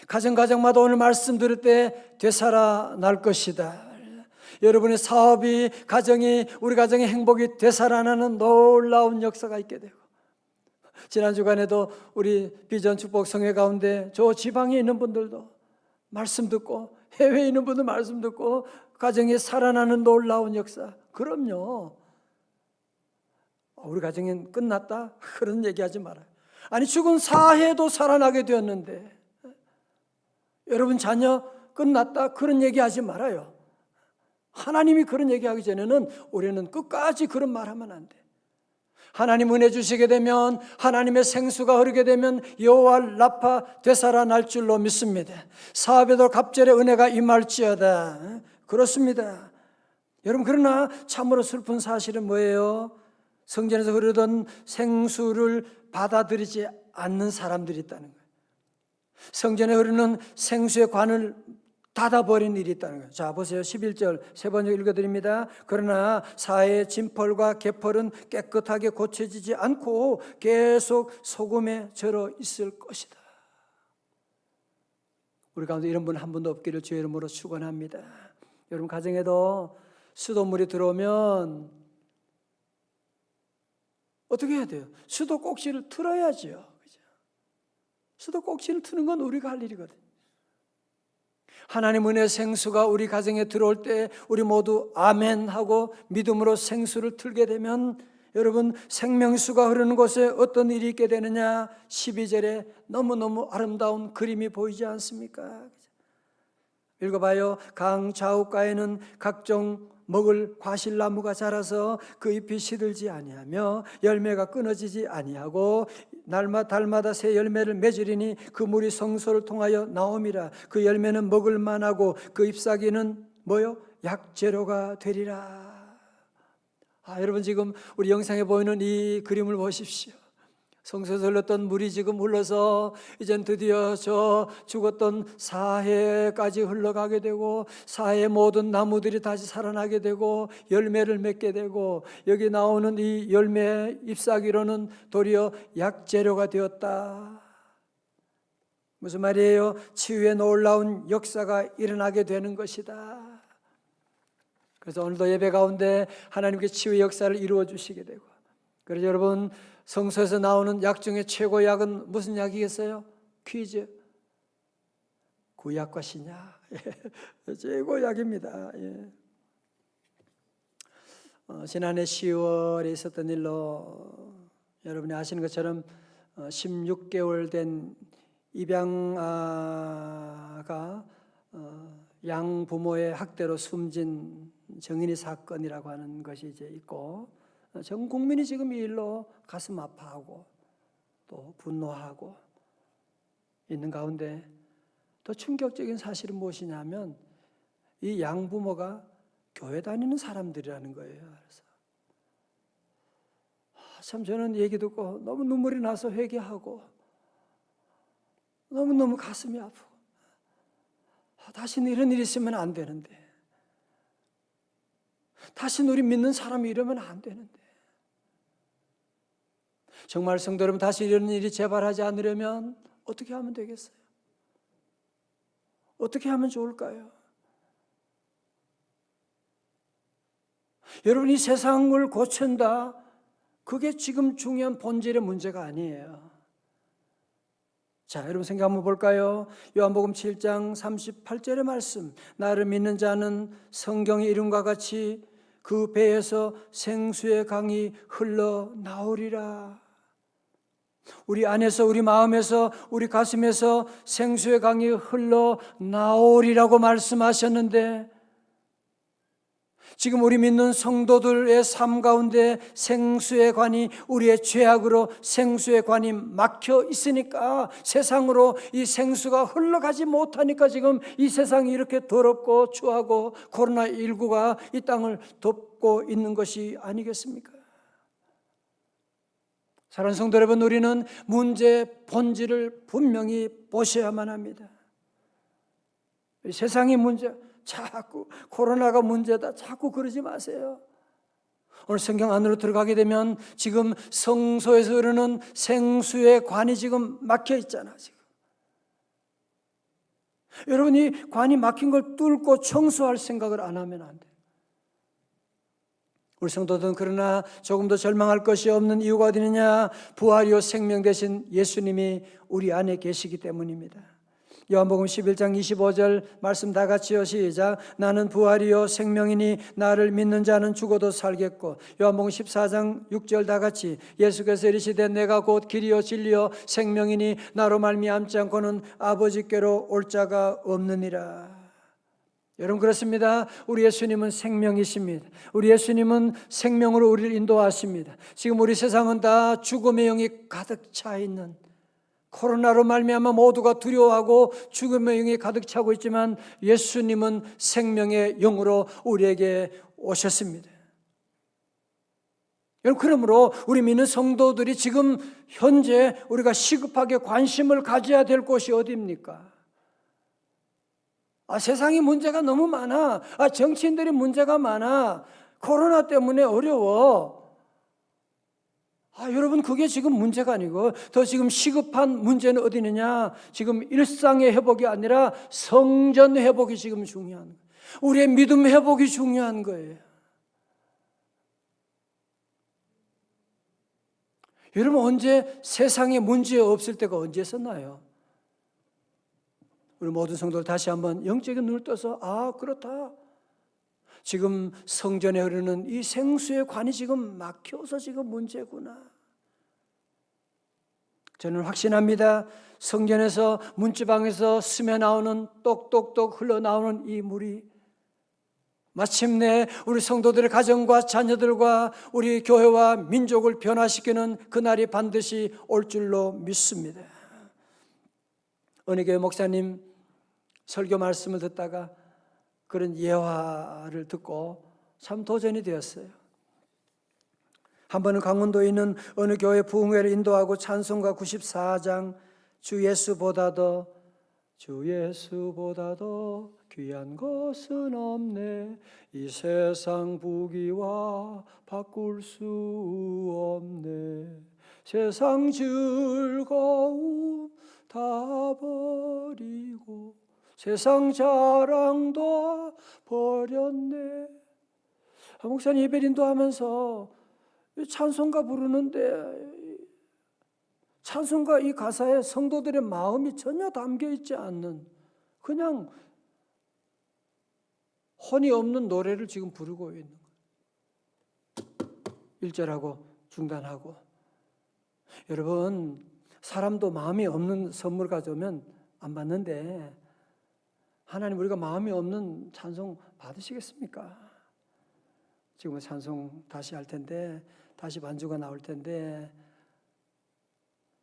가정마다 오늘 말씀 들을 때 되살아날 것이다. 여러분의 사업이, 가정이, 우리 가정의 행복이 되살아나는 놀라운 역사가 있게 되고, 지난 주간에도 우리 비전 축복 성회 가운데 저 지방에 있는 분들도 말씀 듣고 해외에 있는 분들 말씀 듣고 가정이 살아나는 놀라운 역사. 그럼요. 우리 가정은 끝났다? 그런 얘기하지 말아요. 아니 죽은 사해도 살아나게 되었는데 여러분 자녀 끝났다? 그런 얘기하지 말아요. 하나님이 그런 얘기하기 전에는 우리는 끝까지 그런 말하면 안 돼. 하나님 은혜 주시게 되면, 하나님의 생수가 흐르게 되면 여호와 라파 되살아날 줄로 믿습니다. 사업에도 갑절의 은혜가 임할지어다. 그렇습니다. 여러분, 그러나 참으로 슬픈 사실은 뭐예요? 성전에서 흐르던 생수를 받아들이지 않는 사람들이 있다는 거예요. 성전에 흐르는 생수의 관을 닫아버린 일이 있다는 거예요. 자, 보세요. 11절 세 번째 읽어드립니다. 그러나 사해의 진펄과 개펄은 깨끗하게 고쳐지지 않고 계속 소금에 절어 있을 것이다. 우리 가운데 이런 분 한 분도 없기를 주의 이름으로 축원합니다. 여러분 가정에도 수돗물이 들어오면 어떻게 해야 돼요? 수도 꼭지를 틀어야죠. 수도 꼭지를 트는 건 우리가 할 일이거든요. 하나님 은혜의 생수가 우리 가정에 들어올 때 우리 모두 아멘 하고 믿음으로 생수를 틀게 되면 여러분 생명수가 흐르는 곳에 어떤 일이 있게 되느냐? 12절에 너무너무 아름다운 그림이 보이지 않습니까? 읽어봐요. 강 좌우가에는 각종 먹을 과실나무가 자라서 그 잎이 시들지 아니하며 열매가 끊어지지 아니하고 달마다 새 열매를 맺으리니 그 물이 성소를 통하여 나옴이라. 그 열매는 먹을 만하고 그 잎사귀는 뭐요? 약재료가 되리라. 여러분 지금 우리 영상에 보이는 이 그림을 보십시오. 성소에서 흘렀던 물이 지금 흘러서 이젠 드디어 저 죽었던 사해까지 흘러가게 되고 사해의 모든 나무들이 다시 살아나게 되고 열매를 맺게 되고 여기 나오는 이 열매 잎사귀로는 도리어 약재료가 되었다. 무슨 말이에요? 치유의 놀라운 역사가 일어나게 되는 것이다. 그래서 오늘도 예배 가운데 하나님께 치유의 역사를 이루어 주시게 되고, 그래서 여러분 성서에서 나오는 약 중에 최고 약은 무슨 약이겠어요? 퀴즈. 구약과 신약. 최고 약입니다. 지난해 10월에 있었던 일로 여러분이 아시는 것처럼 16개월 된 입양아가 양부모의 학대로 숨진 정인이 사건이라고 하는 것이 이제 있고, 전 국민이 지금 이 일로 가슴 아파하고 또 분노하고 있는 가운데 더 충격적인 사실은 무엇이냐면 이 양부모가 교회 다니는 사람들이라는 거예요. 그래서 참 저는 얘기 듣고 너무 눈물이 나서 회개하고 너무너무 가슴이 아프고 다시는 이런 일이 있으면 안 되는데, 다시는 우리 믿는 사람이 이러면 안 되는데, 정말 성도 여러분, 다시 이런 일이 재발하지 않으려면 어떻게 하면 되겠어요? 어떻게 하면 좋을까요? 여러분, 이 세상을 고친다, 그게 지금 중요한 본질의 문제가 아니에요. 자, 여러분 생각 한번 볼까요? 요한복음 7장 38절의 말씀, 나를 믿는 자는 성경의 이름과 같이 그 배에서 생수의 강이 흘러나오리라. 우리 안에서, 우리 마음에서, 우리 가슴에서 생수의 강이 흘러나오리라고 말씀하셨는데, 지금 우리 믿는 성도들의 삶 가운데 생수의 관이, 우리의 죄악으로 생수의 관이 막혀 있으니까, 세상으로 이 생수가 흘러가지 못하니까 지금 이 세상이 이렇게 더럽고 추하고 코로나19가 이 땅을 덮고 있는 것이 아니겠습니까? 사랑하는 성도 여러분, 우리는 문제의 본질을 분명히 보셔야만 합니다. 이 세상의 문제, 자꾸 코로나가 문제다, 자꾸 그러지 마세요. 오늘 성경 안으로 들어가게 되면 지금 성소에서 흐르는 생수의 관이 지금 막혀 있잖아. 지금 여러분이 관이 막힌 걸 뚫고 청소할 생각을 안 하면 안 돼요. 우리 성도들은 그러나 조금 더 절망할 것이 없는 이유가 어디 있느냐? 부활이요 생명 되신 예수님이 우리 안에 계시기 때문입니다. 요한복음 11장 25절 말씀 다 같이요, 시작. 나는 부활이요 생명이니 나를 믿는 자는 죽어도 살겠고. 요한복음 14장 6절 다 같이, 예수께서 이르시되 내가 곧 길이요 진리요 생명이니 나로 말미암지 않고는 아버지께로 올 자가 없느니라. 여러분, 그렇습니다. 우리 예수님은 생명이십니다. 우리 예수님은 생명으로 우리를 인도하십니다. 지금 우리 세상은 다 죽음의 영이 가득 차 있는, 코로나로 말미암아 모두가 두려워하고 죽음의 영이 가득 차고 있지만 예수님은 생명의 영으로 우리에게 오셨습니다. 여러분, 그러므로 우리 믿는 성도들이 지금 현재 우리가 시급하게 관심을 가져야 될 곳이 어디입니까? 세상이 문제가 너무 많아. 정치인들이 문제가 많아. 코로나 때문에 어려워. 여러분, 그게 지금 문제가 아니고 더 지금 시급한 문제는 어디 있느냐? 지금 일상의 회복이 아니라 성전 회복이 지금 중요한 거예요. 우리의 믿음 회복이 중요한 거예요. 여러분, 언제 세상에 문제 없을 때가 언제 있었나요? 우리 모든 성도들 다시 한번 영적인 눈을 떠서 그렇다. 지금 성전에 흐르는 이 생수의 관이 지금 막혀서 지금 문제구나. 저는 확신합니다. 성전에서, 문지방에서 스며 나오는, 똑똑똑 흘러나오는 이 물이 마침내 우리 성도들의 가정과 자녀들과 우리 교회와 민족을 변화시키는 그날이 반드시 올 줄로 믿습니다. 어느 교회 목사님 설교 말씀을 듣다가 그런 예화를 듣고 참 도전이 되었어요. 한 번은 강원도에 있는 어느 교회 부흥회를 인도하고 찬송가 94장 주 예수보다도 귀한 것은 없네, 이 세상 부귀와 바꿀 수 없네, 세상 즐거움 다 버리고 세상 자랑도 버렸네. 목사님 예배 인도하면서 찬송가 부르는데 찬송가 이 가사에 성도들의 마음이 전혀 담겨 있지 않는, 그냥 혼이 없는 노래를 지금 부르고 있는 거예요. 1절하고 중단하고. 여러분, 사람도 마음이 없는 선물 가져오면 안 받는데 하나님, 우리가 마음이 없는 찬송 받으시겠습니까? 지금 찬송 다시 할 텐데, 다시 반주가 나올 텐데,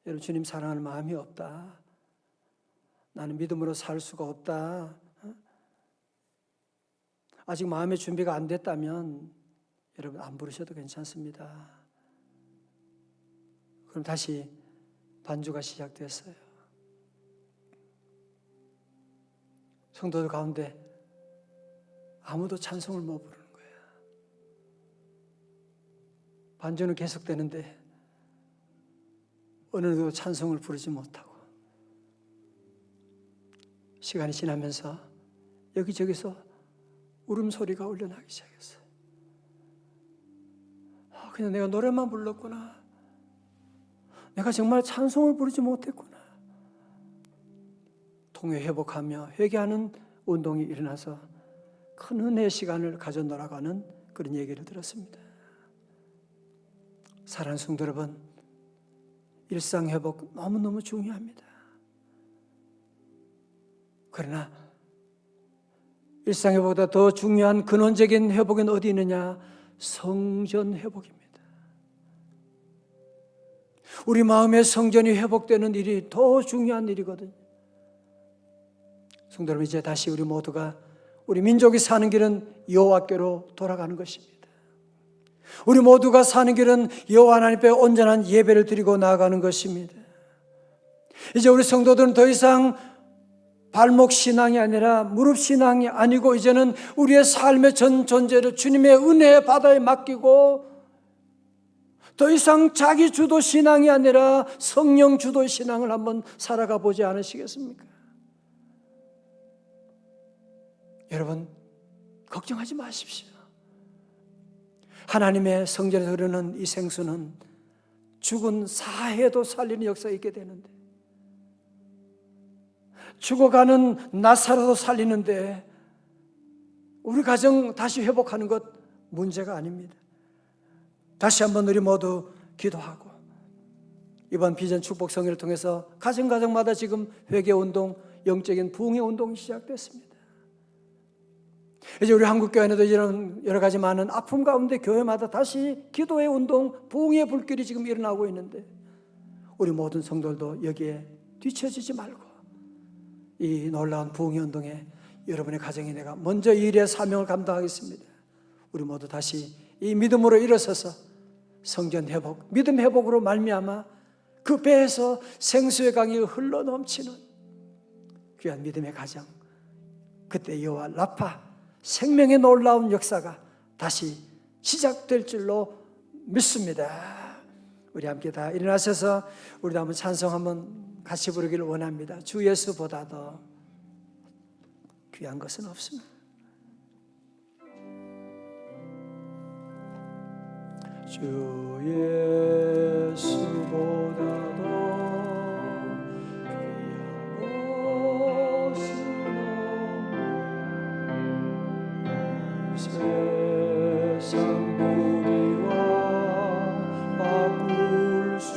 여러분, 주님 사랑하는 마음이 없다, 나는 믿음으로 살 수가 없다, 아직 마음의 준비가 안 됐다면 여러분 안 부르셔도 괜찮습니다. 그럼 다시 반주가 시작됐어요. 성도들 가운데 아무도 찬송을 못 부르는 거예요. 반주는 계속되는데 어느 누구도 찬송을 부르지 못하고 시간이 지나면서 여기저기서 울음소리가 울려나기 시작했어요. 그냥 내가 노래만 불렀구나. 내가 정말 찬송을 부르지 못했구나. 통회 회복하며 회개하는 운동이 일어나서 큰 은혜의 시간을 가져 놀아가는 그런 얘기를 들었습니다. 사랑하는 성도 여러분, 일상 회복 너무너무 중요합니다. 그러나 일상 회복보다 더 중요한 근원적인 회복은 어디 있느냐? 성전 회복입니다. 우리 마음의 성전이 회복되는 일이 더 중요한 일이거든요. 성도 여러분, 이제 다시 우리 모두가 우리 민족이 사는 길은 여호와께로 돌아가는 것입니다. 우리 모두가 사는 길은 여호와 하나님 앞에 온전한 예배를 드리고 나아가는 것입니다. 이제 우리 성도들은 더 이상 발목 신앙이 아니라 무릎 신앙이 아니고 이제는 우리의 삶의 전 존재를 주님의 은혜의 바다에 맡기고 더 이상 자기 주도 신앙이 아니라 성령 주도 신앙을 한번 살아가 보지 않으시겠습니까? 여러분, 걱정하지 마십시오. 하나님의 성전에서 흐르는 이 생수는 죽은 사해도 살리는 역사가 있게 되는데, 죽어가는 나사로도 살리는데 우리 가정 다시 회복하는 것 문제가 아닙니다. 다시 한번 우리 모두 기도하고 이번 비전 축복 성회를 통해서 가정마다 지금 회개운동, 영적인 부흥의 운동이 시작됐습니다. 이제 우리 한국교회에도 이런 여러 가지 많은 아픔 가운데 교회마다 다시 기도의 운동, 부흥의 불길이 지금 일어나고 있는데 우리 모든 성도들도 여기에 뒤처지지 말고 이 놀라운 부흥의 운동에 여러분의 가정에 내가 먼저 이 일의 사명을 감당하겠습니다. 우리 모두 다시 이 믿음으로 일어서서 성전 회복, 믿음 회복으로 말미암아 그 배에서 생수의 강이 흘러넘치는 귀한 믿음의 가정, 그때 여호와 라파 생명의 놀라운 역사가 다시 시작될 줄로 믿습니다. 우리 함께 다 일어나셔서 우리도 한번 찬송 한번 같이 부르기를 원합니다. 주 예수보다 더 귀한 것은 없습니다. 주 예수보다 더 귀한 것은 없네. 세상 무기와 바꿀 수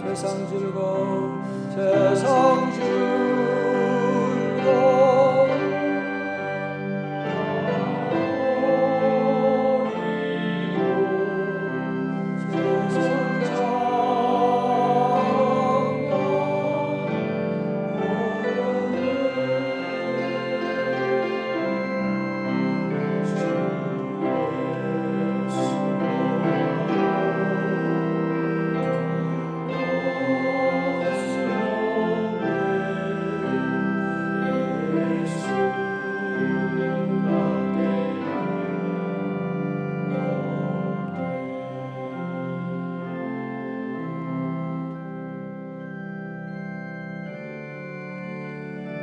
세상 즐거움 세상 즐거움 세상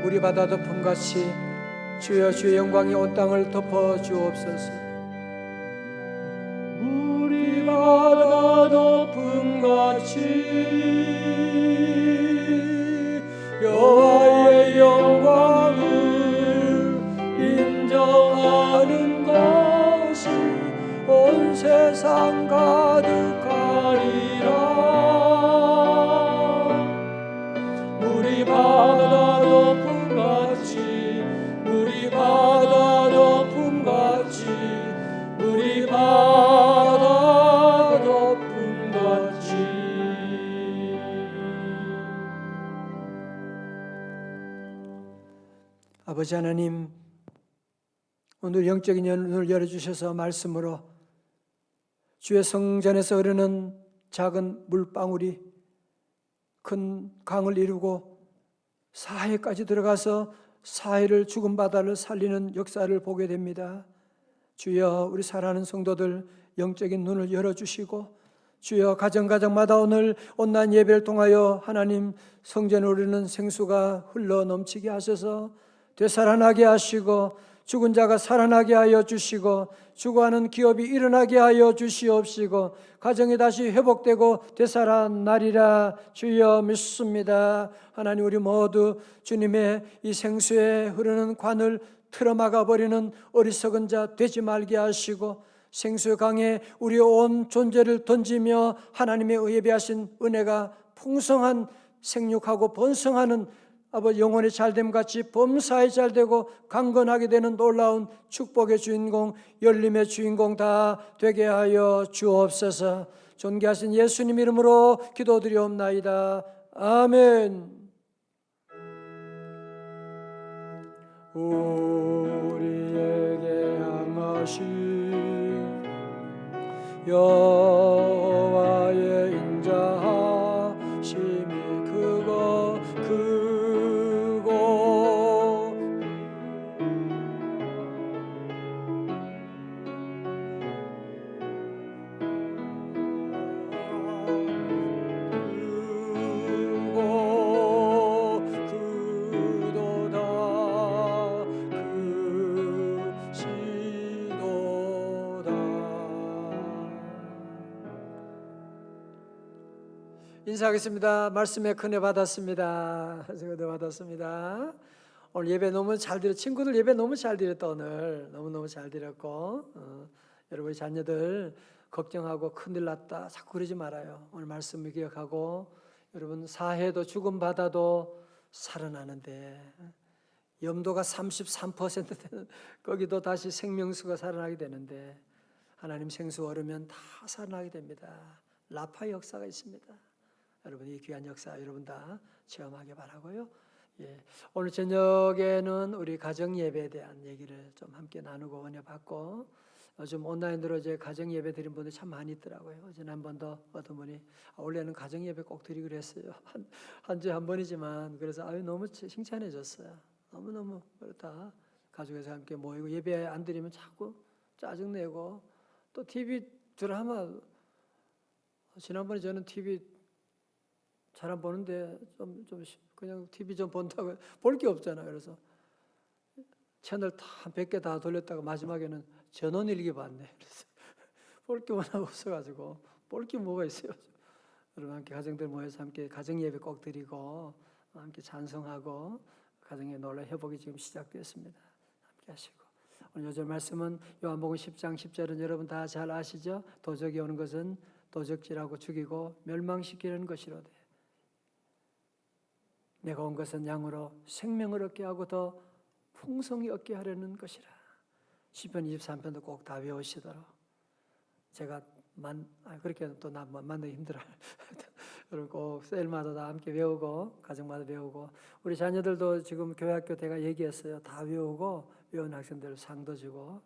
물이 바다 덮음같이 주여 주의 영광이 온 땅을 덮어 주옵소서. 물이 바다 덮음같이 여호와의 영광을 인정하는 것이 온 세상 가득하리라. 물이 바다 덮음같이 우리 바다 덮음같이. 아버지 하나님, 오늘 영적인 눈을 열어주셔서 말씀으로 주의 성전에서 흐르는 작은 물방울이 큰 강을 이루고 사해까지 들어가서 사해를 죽은 바다를 살리는 역사를 보게 됩니다. 주여, 우리 사랑하는 성도들 영적인 눈을 열어주시고, 주여, 가정마다 오늘 온라인 예배를 통하여 하나님 성전에 오르는 생수가 흘러 넘치게 하셔서 되살아나게 하시고, 죽은 자가 살아나게 하여 주시고, 죽어가는 기업이 일어나게 하여 주시옵시고, 가정이 다시 회복되고 되살아나리라 주여 믿습니다. 하나님, 우리 모두 주님의 이 생수에 흐르는 관을 틀어막아 버리는 어리석은 자 되지 말게 하시고, 생수의 강에 우리의 온 존재를 던지며 하나님의 의에 비하신 은혜가 풍성한 생육하고 번성하는 아버지 영혼의 잘됨 같이 범사에 잘되고 강건하게 되는 놀라운 축복의 주인공, 열림의 주인공 다 되게 하여 주옵소서. 존귀하신 예수님 이름으로 기도드리옵나이다. 아멘. 우리에게 향하신 여호와의 인자하심이 크고 인사하겠습니다. 말씀에 큰애 받았습니다. 제가 받았습니다. 오늘 예배 너무 잘 드렸, 친구들 예배 너무 잘 드렸다. 오늘 너무너무 잘 드렸고, 여러분 자녀들 걱정하고 큰일 났다 자꾸 그러지 말아요. 오늘 말씀을 기억하고, 여러분 사해도 죽은 바다도 살아나는데, 염도가 33% 되는 거기도 다시 생명수가 살아나게 되는데, 하나님 생수 얼으면 다 살아나게 됩니다. 라파 역사가 있습니다. 여러분 이 귀한 역사 여러분 다 체험하기 바라고요. 예, 오늘 저녁에는 우리 가정 예배에 대한 얘기를 좀 함께 나누고 은혜 받고, 요즘 온라인으로 이제 가정 예배 드린 분들 참 많이 있더라고요. 어제는 한 번 더 어떤 분이 원래는 가정 예배 꼭 드리기로 했어요. 한 주에 한 번이지만 그래서 너무 칭찬해줬어요. 너무너무 그렇다. 가족에서 함께 모이고 예배 안 드리면 자꾸 짜증내고, 또 TV 드라마, 지난번에 저는 TV 잘 안 보는데 좀 그냥 TV 좀 본다고 볼 게 없잖아요. 그래서 채널 다 100개 다 돌렸다가 마지막에는 전원일기 봤네. 그래서 볼 게 워낙 없어가지고 볼 게 뭐가 있어요. 여러분 함께 가정들 모여서 함께 가정 예배 꼭 드리고 함께 찬송하고 가정의 놀라 회복이 지금 시작되었습니다. 함께 하시고, 오늘 요절 말씀은 요한복음 10장 10절은 여러분 다 잘 아시죠? 도적이 오는 것은 도적질하고 죽이고 멸망시키는 것이로되 내가 온 것은 양으로 생명을 얻게 하고 더 풍성히 얻게 하려는 것이라. 시편 23편도 꼭 다 외우시도록. 제가 그렇게 또 만나기 힘들어요. 여러분 꼭 셀마다 다 함께 외우고 가정마다 외우고, 우리 자녀들도 지금 교회학교 제가 얘기했어요. 다 외우고 외운 학생들 상도 주고,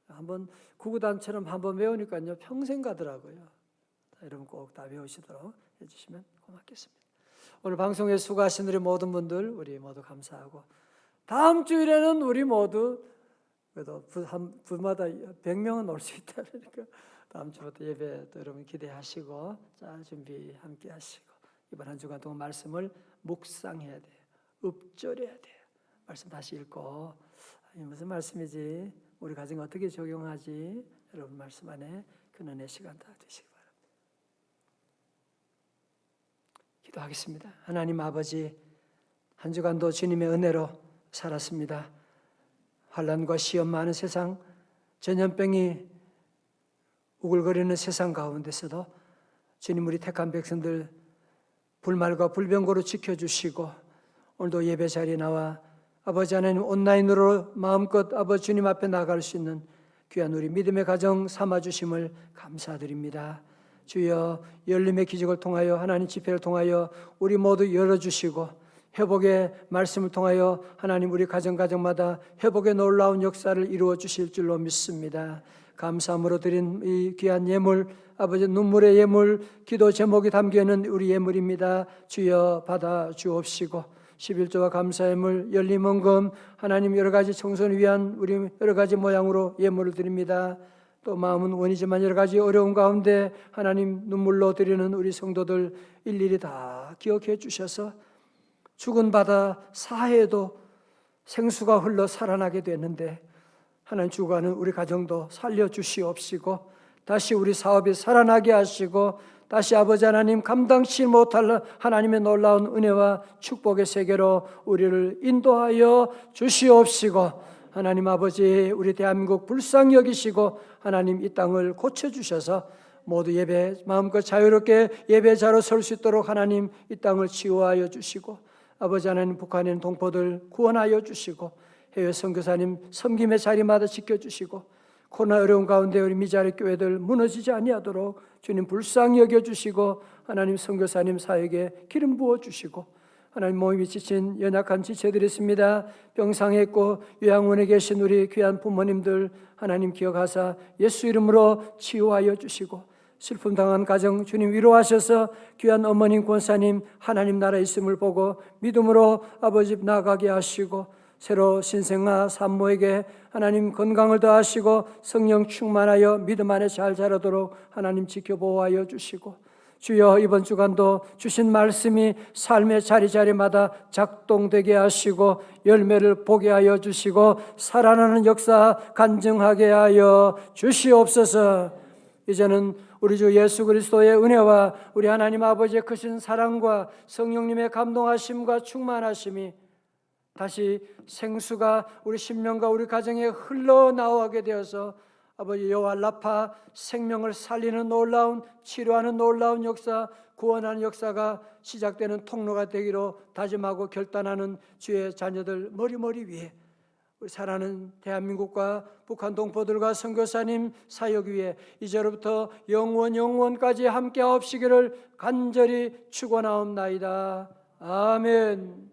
한번 구구단처럼 한번 외우니까요 평생 가더라고요. 여러분 꼭 다 외우시도록 해주시면 고맙겠습니다. 오늘 방송에 수고하신 우리 모든 분들 우리 모두 감사하고, 다음 주일에는 우리 모두 그래도 부마다 100명은 올 수 있다. 그러니까 다음 주부터 예배 또 여러분 기대하시고 잘 준비 함께 하시고, 이번 한 주간 동안 말씀을 묵상해야 돼요. 읊조려야 돼요. 말씀 다시 읽고, 이 무슨 말씀이지? 우리 가정에 어떻게 적용하지? 여러분 말씀 안에 그 은혜 시간 다 되시기 바랍니다. 기도하겠습니다. 하나님 아버지, 한 주간도 주님의 은혜로 살았습니다. 환난과 시험 많은 세상, 전염병이 우글거리는 세상 가운데서도 주님 우리 택한 백성들 불말과 불병거로 지켜주시고, 오늘도 예배 자리에 나와 아버지 하나님 온라인으로 마음껏 아버지 주님 앞에 나갈 수 있는 귀한 우리 믿음의 가정 삼아주심을 감사드립니다. 주여, 열림의 기적을 통하여 하나님 집회를 통하여 우리 모두 열어주시고 회복의 말씀을 통하여 하나님 우리 가정마다 회복의 놀라운 역사를 이루어 주실 줄로 믿습니다. 감사함으로 드린 이 귀한 예물, 아버지 눈물의 예물, 기도 제목이 담겨있는 우리 예물입니다. 주여 받아 주옵시고 11조와 감사예물, 열림헌금, 하나님 여러 가지 청소를 위한 우리 여러 가지 모양으로 예물을 드립니다. 또 마음은 원이지만 여러 가지 어려운 가운데 하나님 눈물로 드리는 우리 성도들 일일이 다 기억해 주셔서 죽은 바다 사해에도 생수가 흘러 살아나게 되는데 하나님 죽어가는 우리 가정도 살려주시옵시고 다시 우리 사업이 살아나게 하시고 다시 아버지 하나님 감당치 못할 하나님의 놀라운 은혜와 축복의 세계로 우리를 인도하여 주시옵시고 하나님 아버지 우리 대한민국 불쌍히 여기시고 하나님 이 땅을 고쳐주셔서 모두 예배 마음껏 자유롭게 예배자로 설 수 있도록 하나님 이 땅을 치유하여 주시고 아버지 하나님 북한에 있는 동포들 구원하여 주시고 해외 선교사님 섬김의 자리마다 지켜주시고 코로나 어려운 가운데 우리 미자리 교회들 무너지지 아니하도록 주님 불쌍히 여겨주시고 하나님 선교사님 사역에 기름 부어주시고 하나님 몸이 지친 연약한 지체들이 있습니다. 병상에 있고 요양원에 계신 우리 귀한 부모님들 하나님 기억하사 예수 이름으로 치유하여 주시고 슬픔 당한 가정 주님 위로하셔서 귀한 어머님 권사님 하나님 나라 있음을 보고 믿음으로 아버지 나아가게 하시고 새로 신생아 산모에게 하나님 건강을 더하시고 성령 충만하여 믿음 안에 잘 자라도록 하나님 지켜보호하여 주시고 주여 이번 주간도 주신 말씀이 삶의 자리자리마다 작동되게 하시고 열매를 보게 하여 주시고 살아나는 역사 간증하게 하여 주시옵소서. 이제는 우리 주 예수 그리스도의 은혜와 우리 하나님 아버지의 크신 사랑과 성령님의 감동하심과 충만하심이 다시 생수가 우리 심령과 우리 가정에 흘러나오게 되어서 아버지 여호와 라파 생명을 살리는 놀라운 치료하는 놀라운 역사 구원하는 역사가 시작되는 통로가 되기로 다짐하고 결단하는 주의 자녀들 머리 위에 우리 사랑하는 대한민국과 북한 동포들과 선교사님 사역 위에 이제로부터 영원까지 함께 하옵시기를 간절히 축원하옵나이다. 아멘.